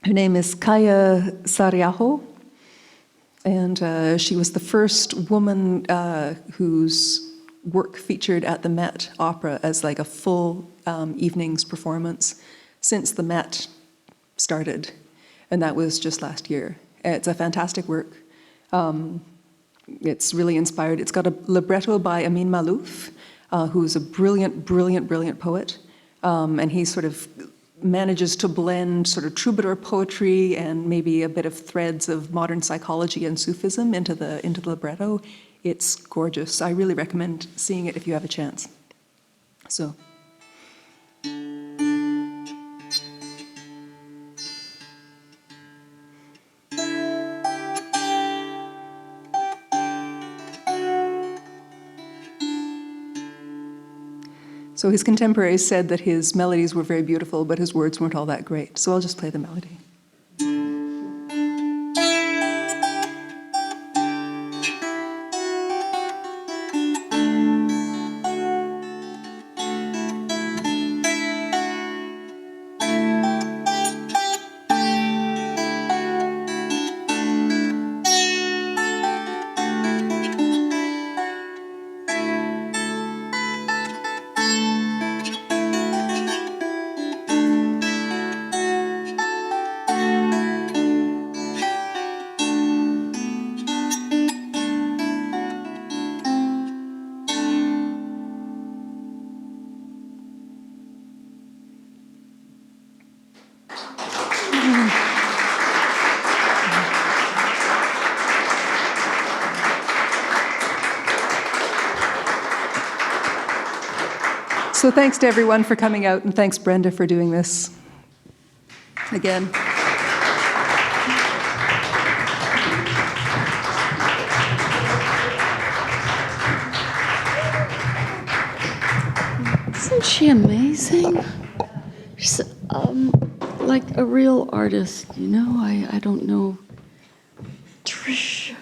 name is Kaya Sariaho, and she was the first woman whose work featured at the Met Opera as like a full evening's performance since the Met started, and that was just last year. It's a fantastic work. It's really inspired. It's got a libretto by Amin Maalouf, who's a brilliant, brilliant, brilliant poet, and he sort of manages to blend sort of troubadour poetry and maybe a bit of threads of modern psychology and Sufism into the libretto. It's gorgeous. I really recommend seeing it if you have a chance. So. So his contemporaries said that his melodies were very beautiful, but his words weren't all that great. So I'll just play the melody. So thanks to everyone for coming out, and thanks, Brenda, for doing this again. Isn't she amazing? She's like a real artist, you know? I don't know. Tricia.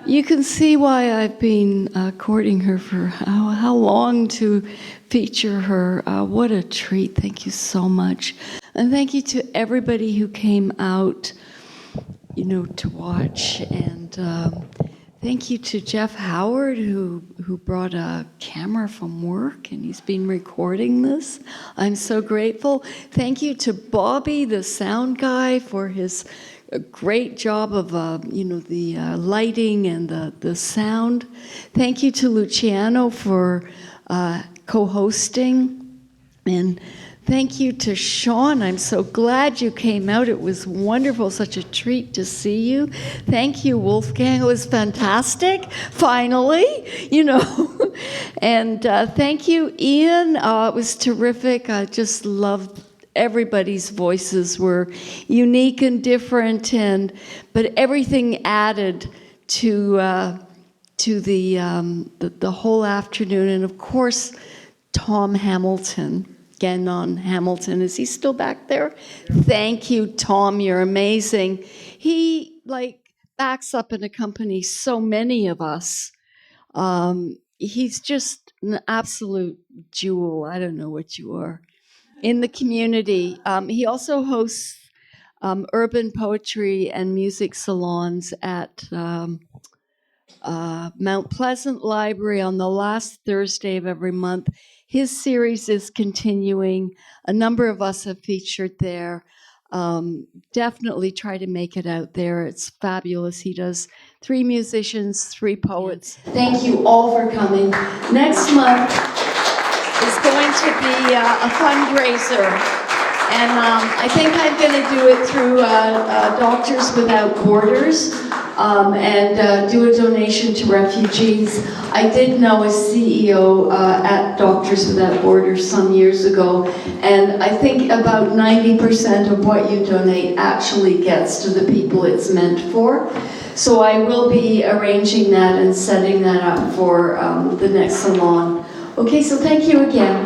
You can see why I've been courting her for how long to feature her. What a treat. Thank you so much. And thank you to everybody who came out, you know, to watch. And thank you to Jeff Howard, who brought a camera from work, and he's been recording this. I'm so grateful. Thank you to Bobby, the sound guy, for his a great job of the lighting and the sound. Thank you to Luciano for co-hosting, and thank you to Sean. I'm so glad you came out. It was wonderful, such a treat to see you. Thank you, Wolfgang. It was fantastic, finally, you know. And thank you, Ian. It was terrific. I just loved everybody's voices were unique and different, but everything added to the whole afternoon. And of course, Tom Gannon Hamilton. Is he still back there? Thank you, Tom. You're amazing. He backs up and accompanies so many of us. He's just an absolute jewel. I don't know what you are. In the community. He also hosts urban poetry and music salons at Mount Pleasant Library on the last Thursday of every month. His series is continuing. A number of us have featured there. Definitely try to make it out there. It's fabulous. He does 3 musicians, 3 poets. Thank you all for coming. Next month is going to be a fundraiser, and I think I'm going to do it through Doctors Without Borders, and do a donation to refugees. I did know a CEO at Doctors Without Borders some years ago, and I think about 90% of what you donate actually gets to the people it's meant for. So I will be arranging that and setting that up for the next salon. Okay, so thank you again.